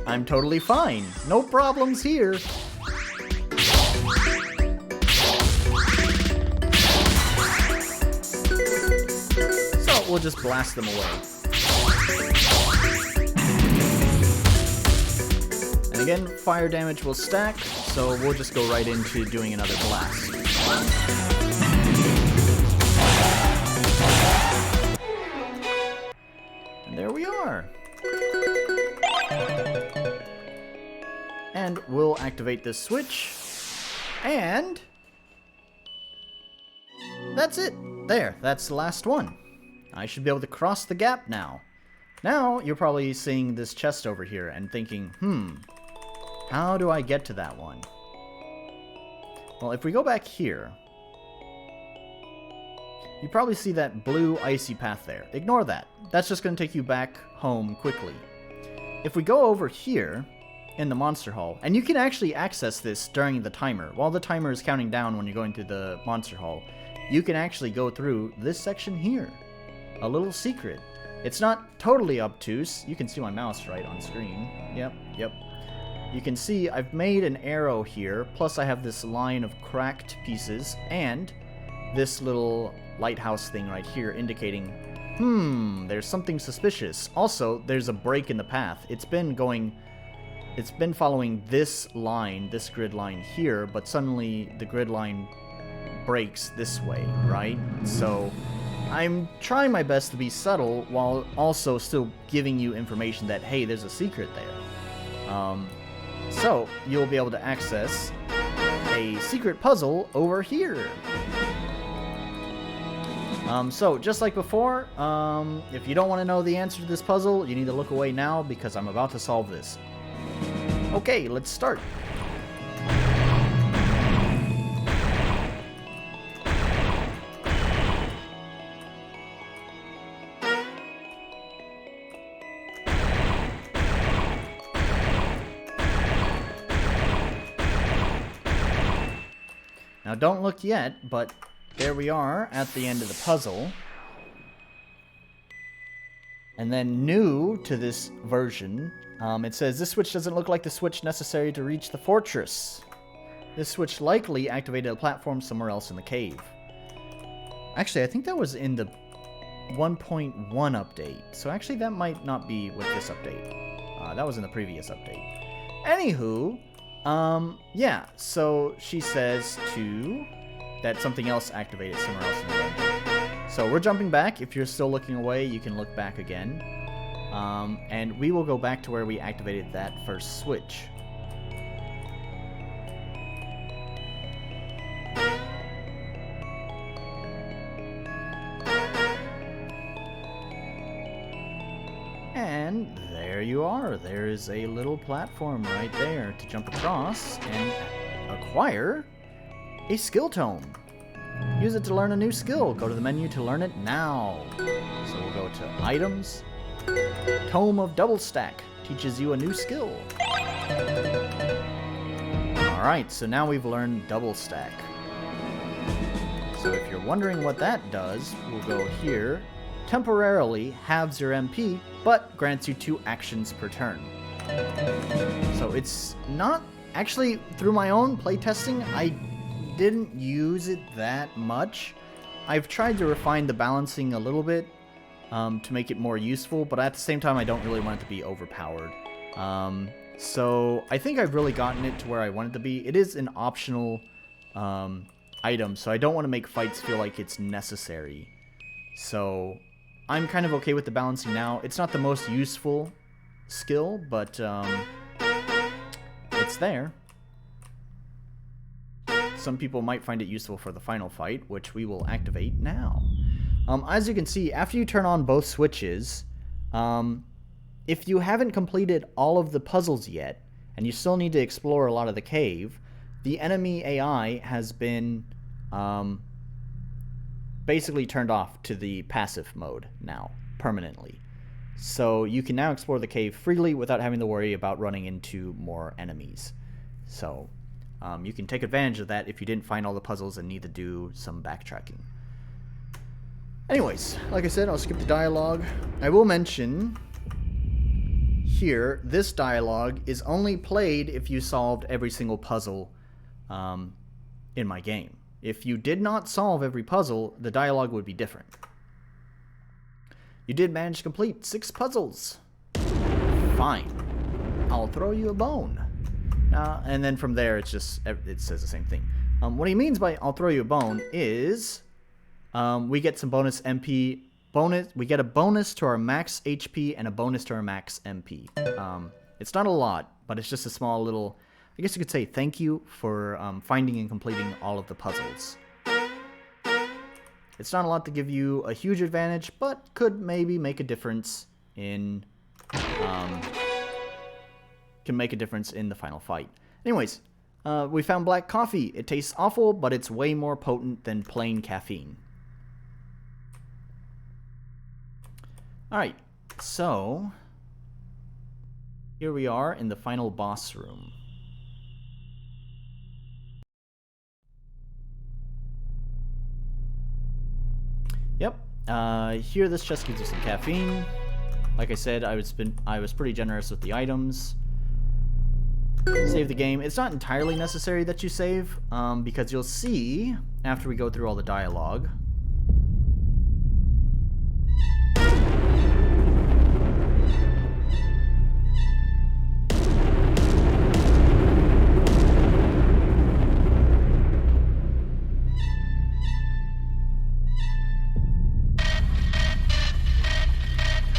Speaker 1: I'm totally fine. No problems here. We'll just blast them away. And again, fire damage will stack, so we'll just go right into doing another blast. And there we are. And we'll activate this switch. And that's it. There, that's the last one. I should be able to cross the gap now. Now, you're probably seeing this chest over here and thinking, how do I get to that one? Well, if we go back here, you probably see that blue icy path there. Ignore that. That's just going to take you back home quickly. If we go over here in the monster hall, and you can actually access this during the timer. While the timer is counting down when you're going to the monster hall, you can actually go through this section here. A little secret. It's not totally obtuse. You can see my mouse right on screen. Yep. You can see I've made an arrow here, plus I have this line of cracked pieces, and this little lighthouse thing right here indicating, there's something suspicious. Also, there's a break in the path. It's been following this line, this grid line here, but suddenly the grid line breaks this way, right? So I'm trying my best to be subtle while also still giving you information that, hey, there's a secret there. So, you'll be able to access a secret puzzle over here. So, just like before, if you don't want to know the answer to this puzzle, you need to look away now because I'm about to solve this. Okay, let's start. Now, don't look yet, but there we are at the end of the puzzle. And then new to this version, it says, this switch doesn't look like the switch necessary to reach the fortress. This switch likely activated a platform somewhere else in the cave. Actually, I think that was in the 1.1 update. So actually, that might not be with this update. That was in the previous update. Anywho, yeah, so she says that something else activated somewhere else in the room. So we're jumping back. If you're still looking away, you can look back again. And we will go back to where we activated that first switch. And there you are. There is a little platform right there to jump across and acquire a skill tome. Use it to learn a new skill. Go to the menu to learn it now. So we'll go to items. Tome of Double Stack teaches you a new skill. Alright, so now we've learned Double Stack. So if you're wondering what that does, we'll go here. Temporarily halves your MP, but grants you 2 actions per turn. So it's not... Actually, through my own playtesting, I didn't use it that much. I've tried to refine the balancing a little bit to make it more useful, but at the same time, I don't really want it to be overpowered. So I think I've really gotten it to where I want it to be. It is an optional item, so I don't want to make fights feel like it's necessary. So I'm kind of okay with the balancing now. It's not the most useful skill, but it's there. Some people might find it useful for the final fight, which we will activate now. As you can see, after you turn on both switches, if you haven't completed all of the puzzles yet, and you still need to explore a lot of the cave, the enemy AI has been basically turned off to the passive mode now, permanently. So you can now explore the cave freely without having to worry about running into more enemies. So you can take advantage of that if you didn't find all the puzzles and need to do some backtracking. Anyways, like I said, I'll skip the dialogue. I will mention here, this dialogue is only played if you solved every single puzzle in my game. If you did not solve every puzzle, the dialogue would be different. You did manage to complete 6 puzzles. Fine. I'll throw you a bone. And then from there, it says the same thing. What he means by I'll throw you a bone is we get some bonus MP. We get a bonus to our max HP and a bonus to our max MP. It's not a lot, but it's just a small little... I guess you could say thank you for finding and completing all of the puzzles. It's not a lot to give you a huge advantage, but could maybe make a difference in... can make a difference in the final fight. Anyways, we found black coffee. It tastes awful, but it's way more potent than plain caffeine. Alright, so... here we are in the final boss room. Yep. Here, this chest gives you some caffeine. Like I said, I was pretty generous with the items. Save the game. It's not entirely necessary that you save, because you'll see after we go through all the dialogue.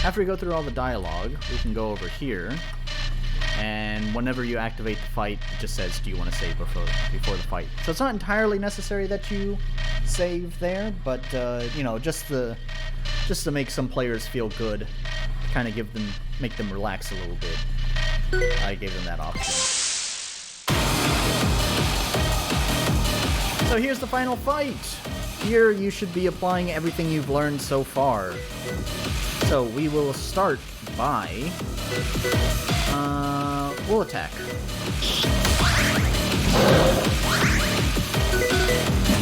Speaker 1: after we go through all the dialogue, we can go over here. And whenever you activate the fight, it just says, do you want to save before the fight? So it's not entirely necessary that you save there, but you know, just to make some players feel good, kind of make them relax a little bit. I gave them that option. So here's the final fight. Here you should be applying everything you've learned so far. So we will start by we'll attack.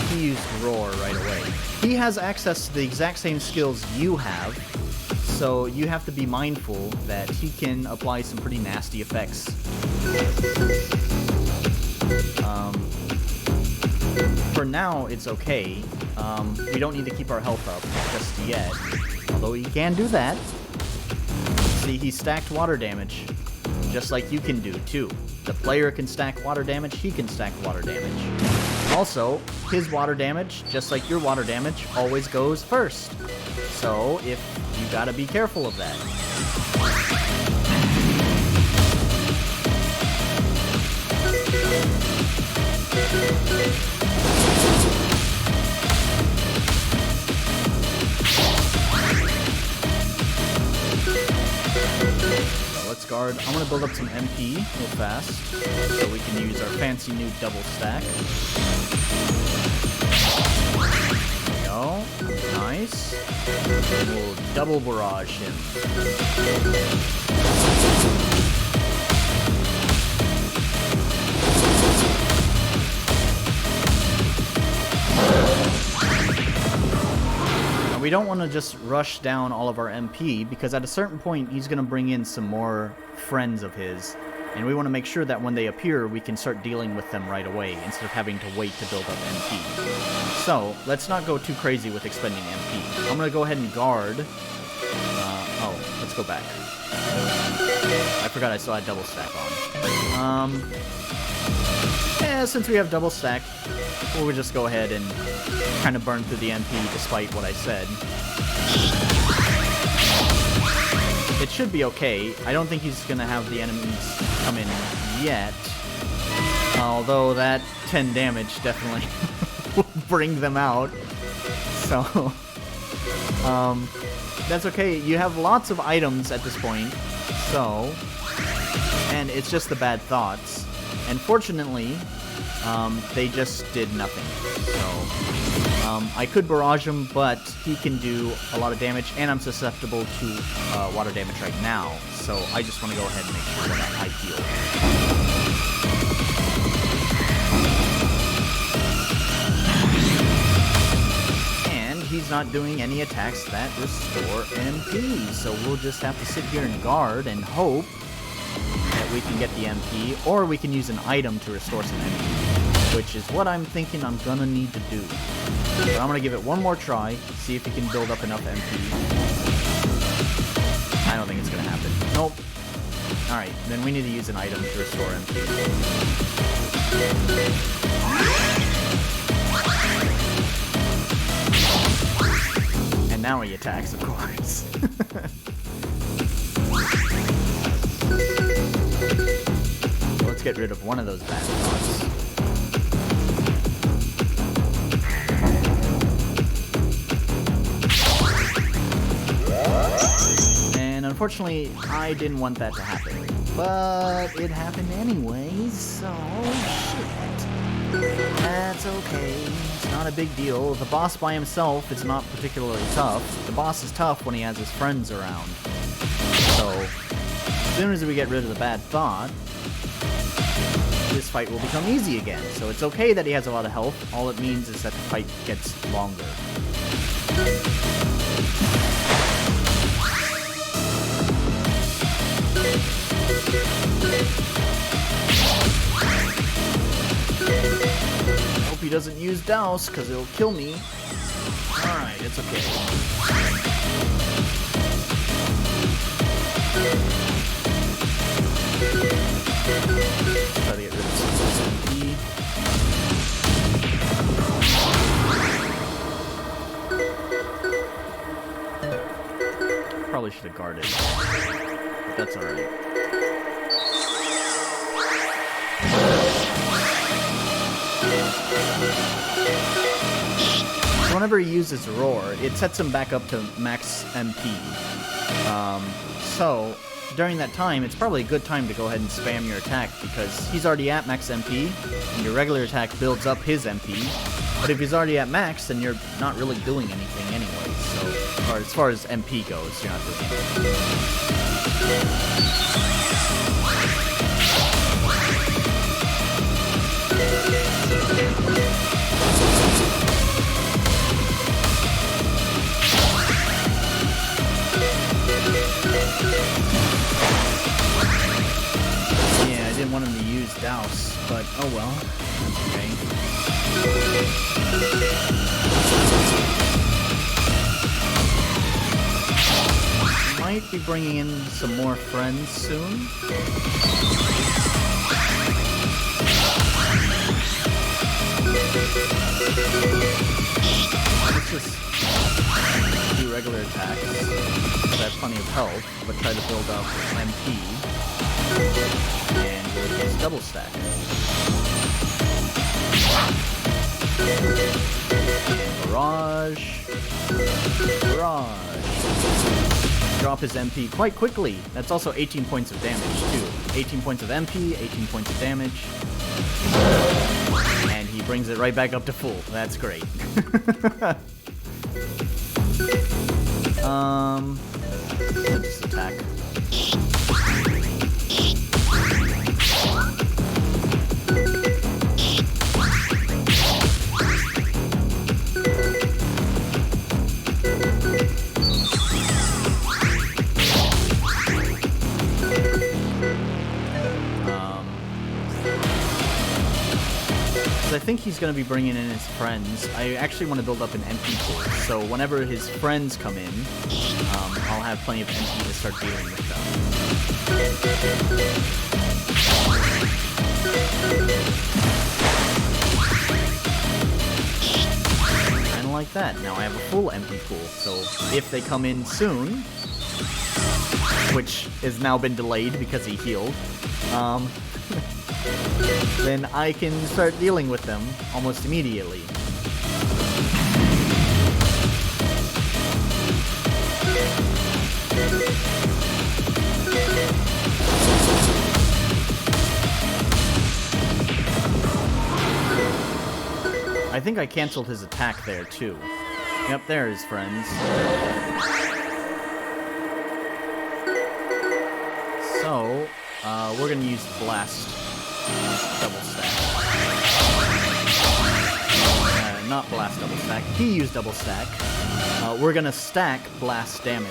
Speaker 1: He used Roar right away. He has access to the exact same skills you have, so you have to be mindful that he can apply some pretty nasty effects. For now, it's okay. We don't need to keep our health up just yet, although he can do that. See, he stacked water damage, just like you can do, too. The player can stack water damage, he can stack water damage. Also, his water damage, just like your water damage, always goes first. So, you gotta be careful of that. Let's guard. I'm gonna build up some MP real fast, so we can use our fancy new double stack. There we go. Nice. And we'll double barrage him. We don't want to just rush down all of our MP, because at a certain point he's going to bring in some more friends of his, and we want to make sure that when they appear we can start dealing with them right away instead of having to wait to build up MP. So let's not go too crazy with expending MP. I'm going to go ahead and guard. Let's go back. I forgot I still had double stack on. Since we have double stack, we'll just go ahead and kind of burn through the MP despite what I said. It should be okay. I don't think he's going to have the enemies come in yet. Although that 10 damage definitely will bring them out. So, that's okay. You have lots of items at this point. So, and it's just the bad thoughts. And fortunately, they just did nothing. So, I could barrage him, but he can do a lot of damage, and I'm susceptible to water damage right now. So I just want to go ahead and make sure that I heal. And he's not doing any attacks that restore MP, so we'll just have to sit here and guard and hope that we can get the MP, or we can use an item to restore some MP, which is what I'm thinking I'm gonna need to do. But I'm gonna give it one more try, see if he can build up enough MP. I don't think it's gonna happen. Nope. Alright, then we need to use an item to restore MP. And now he attacks, of course. Let's get rid of one of those bad thoughts. And unfortunately, I didn't want that to happen. But it happened anyways, so shit. That's okay. It's not a big deal. The boss by himself is not particularly tough. The boss is tough when he has his friends around. So, as soon as we get rid of the bad thought, this fight will become easy again. So it's okay that he has a lot of health. All it means is that the fight gets longer. I hope he doesn't use Douse, because it'll kill me. Alright, it's okay. Try to get rid of some MP. probably should have guarded. But that's alright. So whenever he uses Roar, it sets him back up to max MP. So during that time, it's probably a good time to go ahead and spam your attack, because he's already at max MP, and your regular attack builds up his MP. But if he's already at max, then you're not really doing anything anyway. So, or as far as MP goes, you're not doing anything. Yeah, I didn't want him to use Douse, but oh well. That's okay. Might be bringing in some more friends soon. Let's just do regular attacks. I have plenty of health, but try to build up MP. And we'll use double stack. Barrage. Barrage. Drop his MP quite quickly. That's also 18 points of damage, too. 18 points of MP, 18 points of damage. And he brings it right back up to full. That's great. Let's just attack. I think he's going to be bringing in his friends. I actually want to build up an MP pool, so whenever his friends come in, I'll have plenty of MP to start dealing with them. Kind of like that. Now I have a full MP pool, so if they come in soon, which has now been delayed because he healed, then I can start dealing with them almost immediately. I think I canceled his attack there too. Yep, there his friends. So, we're gonna use Blast. Double stack. Not Blast double stack. He used double stack. We're gonna stack Blast damage.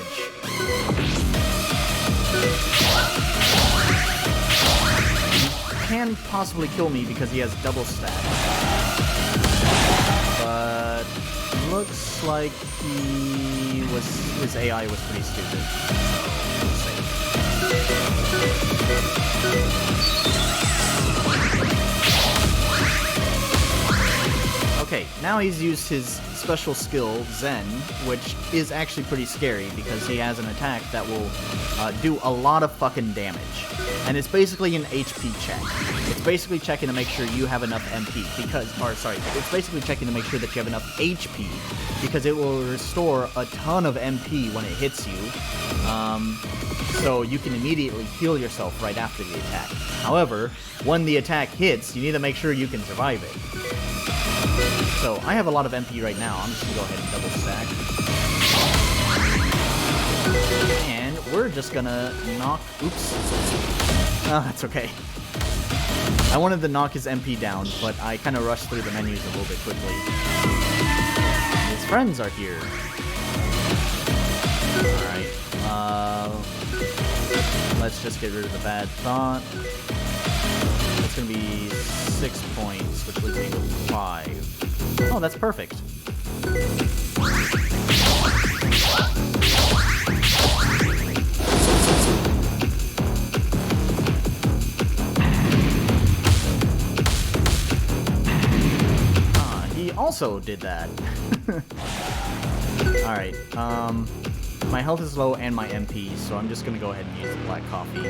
Speaker 1: He can possibly kill me because he has double stack. But looks like his AI was pretty stupid. Okay, now he's used his special skill, Zen, which is actually pretty scary because he has an attack that will do a lot of fucking damage. And it's basically an HP check. It's basically checking to make sure you have enough MP it's basically checking to make sure that you have enough HP because it will restore a ton of MP when it hits you. So you can immediately heal yourself right after the attack. However, when the attack hits, you need to make sure you can survive it. So, I have a lot of MP right now. I'm just going to go ahead and double stack. And we're just going to knock... Oops. Oh, that's okay. I wanted to knock his MP down, but I kind of rushed through the menus a little bit quickly. His friends are here. Alright. Let's just get rid of the bad thought. That's going to be 6 points, which leaves me with 5. Oh, that's perfect. He also did that. Alright, my health is low and my MP, so I'm just gonna go ahead and use the black coffee.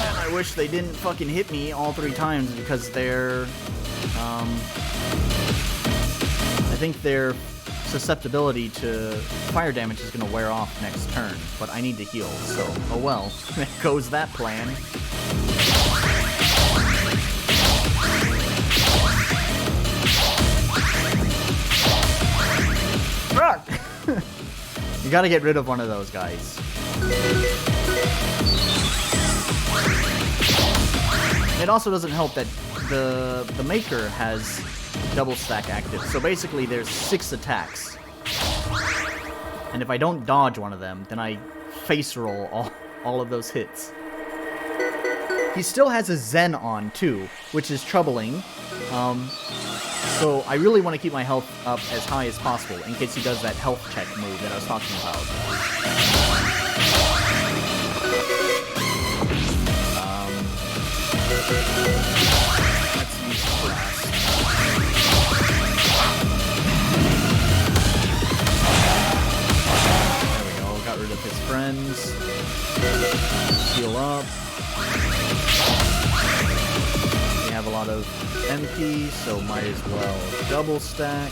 Speaker 1: And I wish they didn't fucking hit me all 3 times because they're, I think their susceptibility to fire damage is going to wear off next turn, but I need to heal, so oh well. There goes that plan. You gotta get rid of one of those guys. It also doesn't help that the Maker has double stack active, so basically there's 6 attacks. And if I don't dodge one of them, then I face roll all of those hits. He still has a Zen on too, which is troubling. So I really want to keep my health up as high as possible in case he does that health check move that I was talking about. Let's use blast. There we go, got rid of his friends. Heal up. We have a lot of MP, so might as well double stack.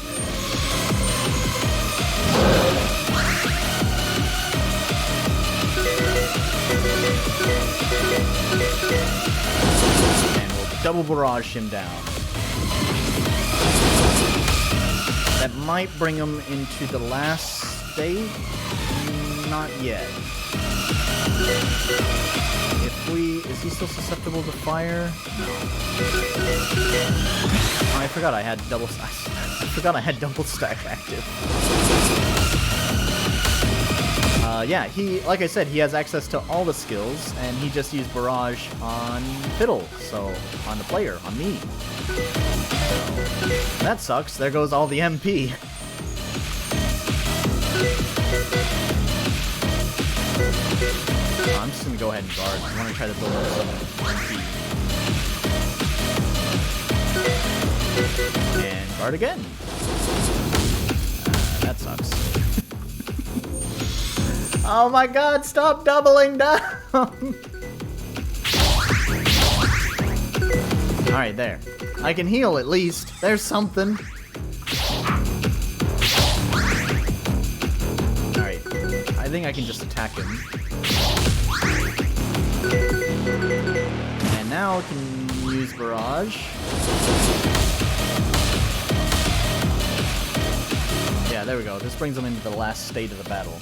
Speaker 1: And we'll double barrage him down. That might bring him into the last stage. Not yet. Is he still susceptible to fire? No. Oh, I forgot I had double stack active. Yeah, like I said, he has access to all the skills, and he just used Barrage on Fidel, so on the player, on me. So, that sucks. There goes all the MP. I'm just gonna go ahead and guard. I want to try to build up some MP. And guard again. That sucks. Oh my god, stop doubling down! Alright, there. I can heal at least. There's something. Alright. I think I can just attack him. And now I can use Barrage. Yeah, there we go. This brings him into the last state of the battle.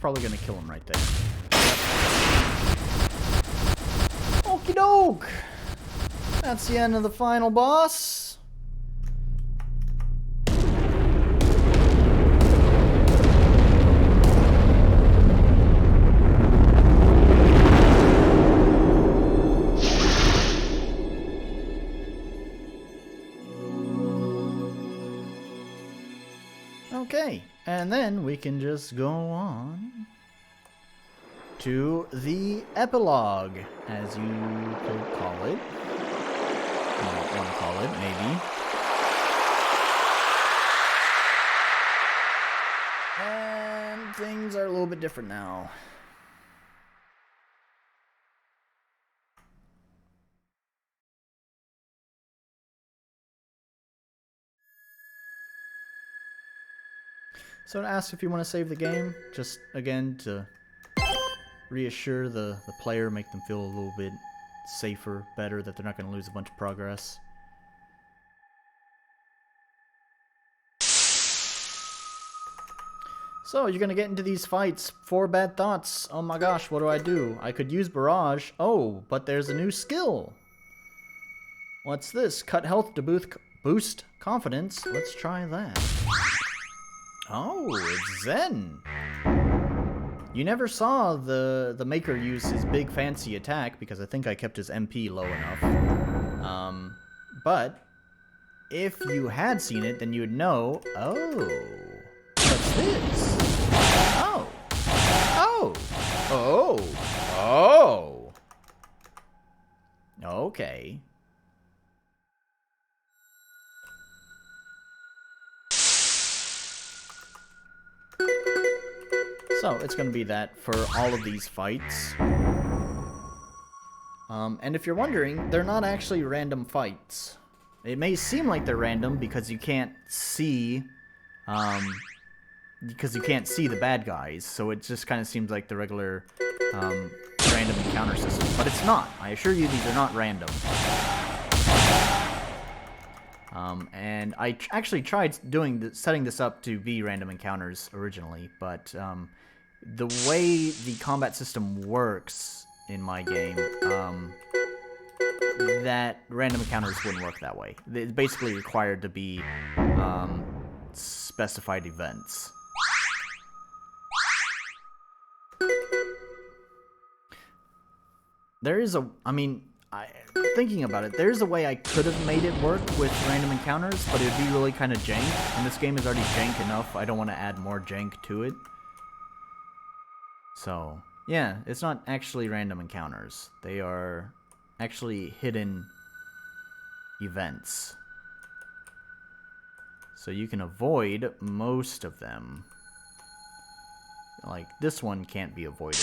Speaker 1: Probably gonna kill him right there. Okie doke! That's the end of the final boss. Okay, and then we can just go on to the epilogue, as you could call it. You might want to call it, maybe. And things are a little bit different now. So it asks if you want to save the game, just again to reassure the player, make them feel a little bit safer, better, that they're not going to lose a bunch of progress. So you're going to get into these fights. 4 bad thoughts. Oh my gosh, what do? I could use Barrage. Oh, but there's a new skill. What's this? Cut health to boost confidence. Let's try that. Oh, it's Zen. You never saw the Maker use his big fancy attack because I think I kept his MP low enough. But if you had seen it, then you would know. Oh, what's this? Oh, oh, oh, oh. Okay. So, it's going to be that for all of these fights. And if you're wondering, they're not actually random fights. It may seem like they're random because you can't see, the bad guys. So it just kind of seems like the regular, random encounter system. But it's not. I assure you these are not random. And I actually tried setting this up to be random encounters originally, but the way the combat system works in my game, that random encounters wouldn't work that way. It's basically required to be specified events. There is thinking about it, there's a way I could have made it work with random encounters, but it would be really kind of jank, and this game is already jank enough, I don't want to add more jank to it. So, yeah, it's not actually random encounters. They are actually hidden events. So you can avoid most of them. Like, this one can't be avoided.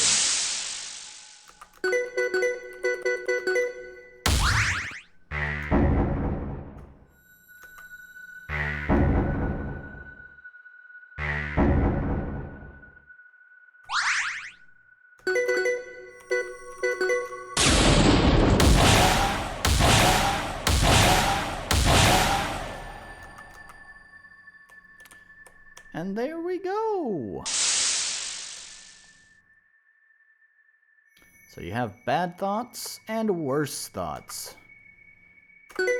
Speaker 1: And there we go. So you have bad thoughts and worse thoughts.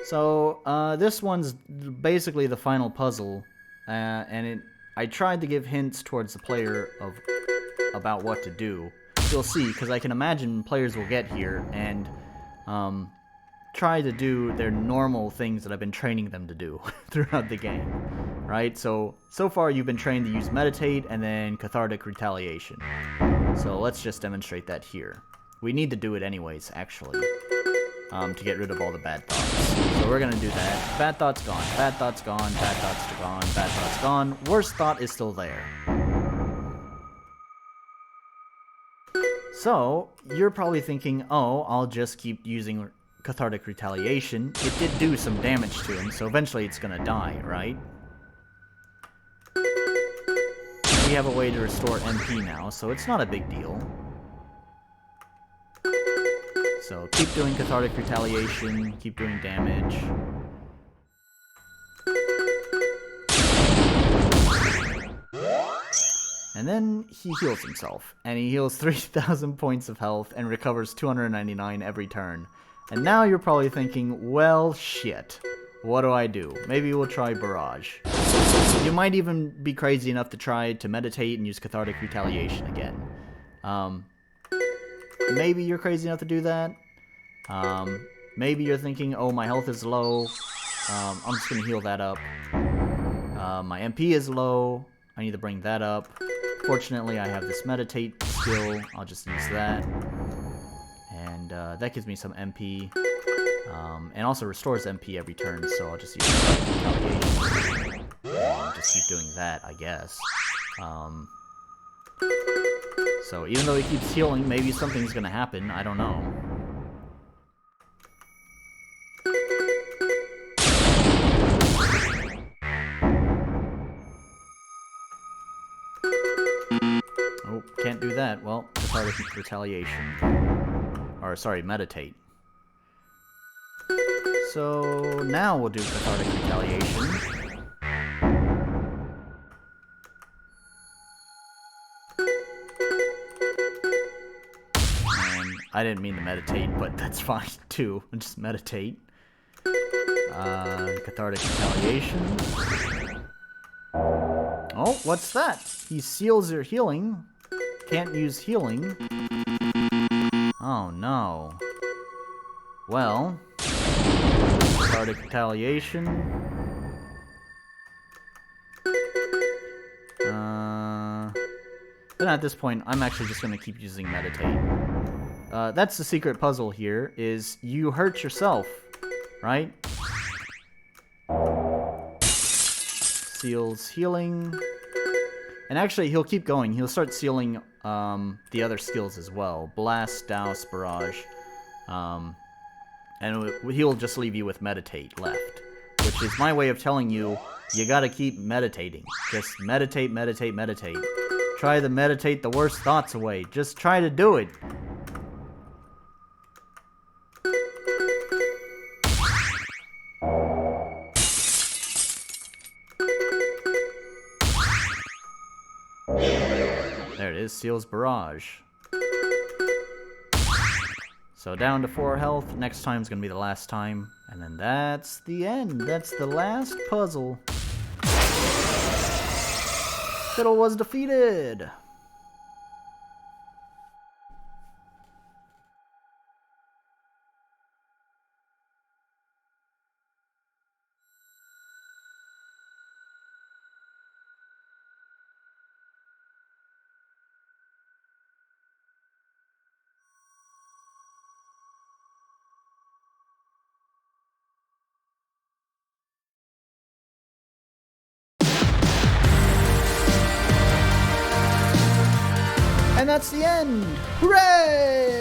Speaker 1: So this one's basically the final puzzle, and I tried to give hints towards the player about what to do. You'll see, because I can imagine players will get here and try to do their normal things that I've been training them to do throughout the game, right? So far you've been trained to use Meditate and then Cathartic Retaliation. So let's just demonstrate that here. We need to do it anyways, actually, to get rid of all the bad thoughts. So we're going to do that. Bad thoughts gone, bad thoughts gone, bad thoughts gone, bad thoughts gone. Worst thought is still there. So, you're probably thinking, oh, I'll just keep using Cathartic Retaliation. It did do some damage to him, so eventually it's gonna die, right? We have a way to restore MP now, so it's not a big deal. So keep doing Cathartic Retaliation, keep doing damage. And then he heals himself, and he heals 3,000 points of health and recovers 299 every turn. And now you're probably thinking, well, shit. What do I do? Maybe we'll try Barrage. You might even be crazy enough to try to meditate and use Cathartic Retaliation again. Maybe you're crazy enough to do that. Maybe you're thinking, oh, my health is low. I'm just going to heal that up. My MP is low. I need to bring that up. Fortunately, I have this Meditate skill. I'll just use that. And that gives me some MP. And also restores MP every turn, so I'll just use Retaliation. And just keep doing that, I guess. So even though he keeps healing, maybe something's gonna happen. I don't know. Oh, can't do that. Well, Cathartic Retaliation. Or, sorry, Meditate. So, now we'll do Cathartic Retaliation. And I didn't mean to meditate, but that's fine too. Just meditate. Cathartic Retaliation. Oh, what's that? He seals your healing. Can't use healing. Oh, no. Well, Cathartic Retaliation. Then at this point, I'm actually just going to keep using Meditate. That's the secret puzzle here, is you hurt yourself, right? Seals healing. And actually, he'll keep going. He'll start sealing the other skills as well. Blast, Douse, Barrage. And he'll just leave you with Meditate left. Which is my way of telling you, you gotta keep meditating. Just meditate, meditate, meditate. Try to meditate the worst thoughts away. Just try to do it. There it is, Seals Barrage. So down to 4 health. Next time's gonna be the last time. And then that's the end. That's the last puzzle. Fidel was defeated! And that's the end! Hooray!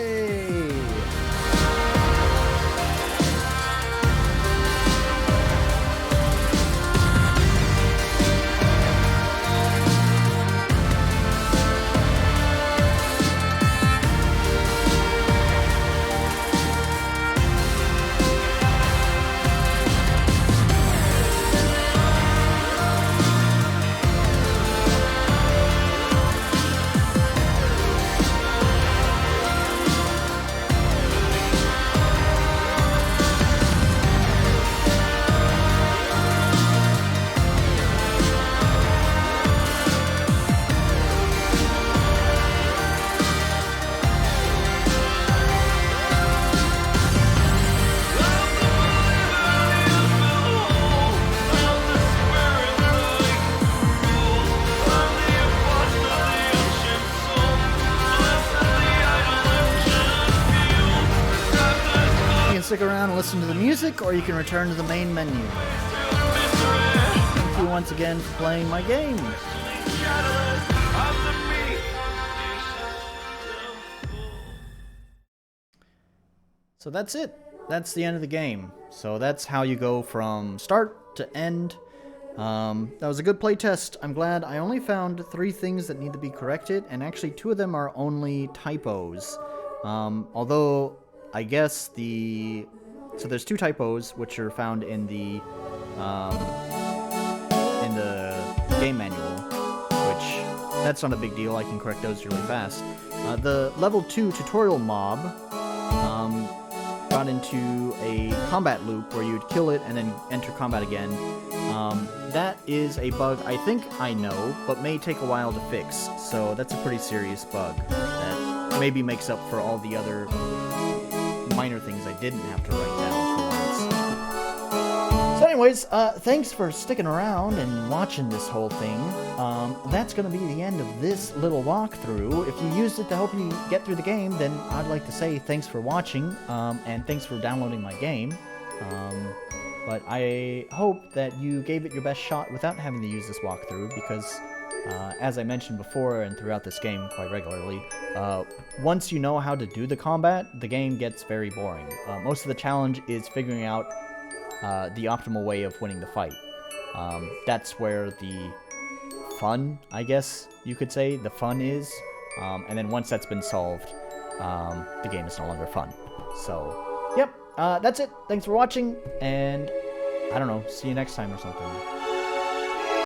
Speaker 1: Stick around and listen to the music, or you can return to the main menu. Thank you once again for playing my game. So that's it. That's the end of the game. So that's how you go from start to end. That was a good playtest. I'm glad I only found 3 things that need to be corrected, and actually 2 of them are only typos. Although I guess so there's 2 typos which are found in the game manual, which that's not a big deal. I can correct those really fast. The level 2 tutorial mob got into a combat loop where you'd kill it and then enter combat again. That is a bug I think I know, but may take a while to fix. So that's a pretty serious bug that maybe makes up for all the other minor things I didn't have to write down for once. So anyways, thanks for sticking around and watching this whole thing. That's going to be the end of this little walkthrough. If you used it to help you get through the game, then I'd like to say thanks for watching, and thanks for downloading my game. But I hope that you gave it your best shot without having to use this walkthrough, because as I mentioned before and throughout this game quite regularly, once you know how to do the combat, the game gets very boring. Most of the challenge is figuring out the optimal way of winning the fight. That's where the fun, I guess you could say, the fun is. And then once that's been solved, the game is no longer fun. So, yep, that's it. Thanks for watching, and I don't know, see you next time or something.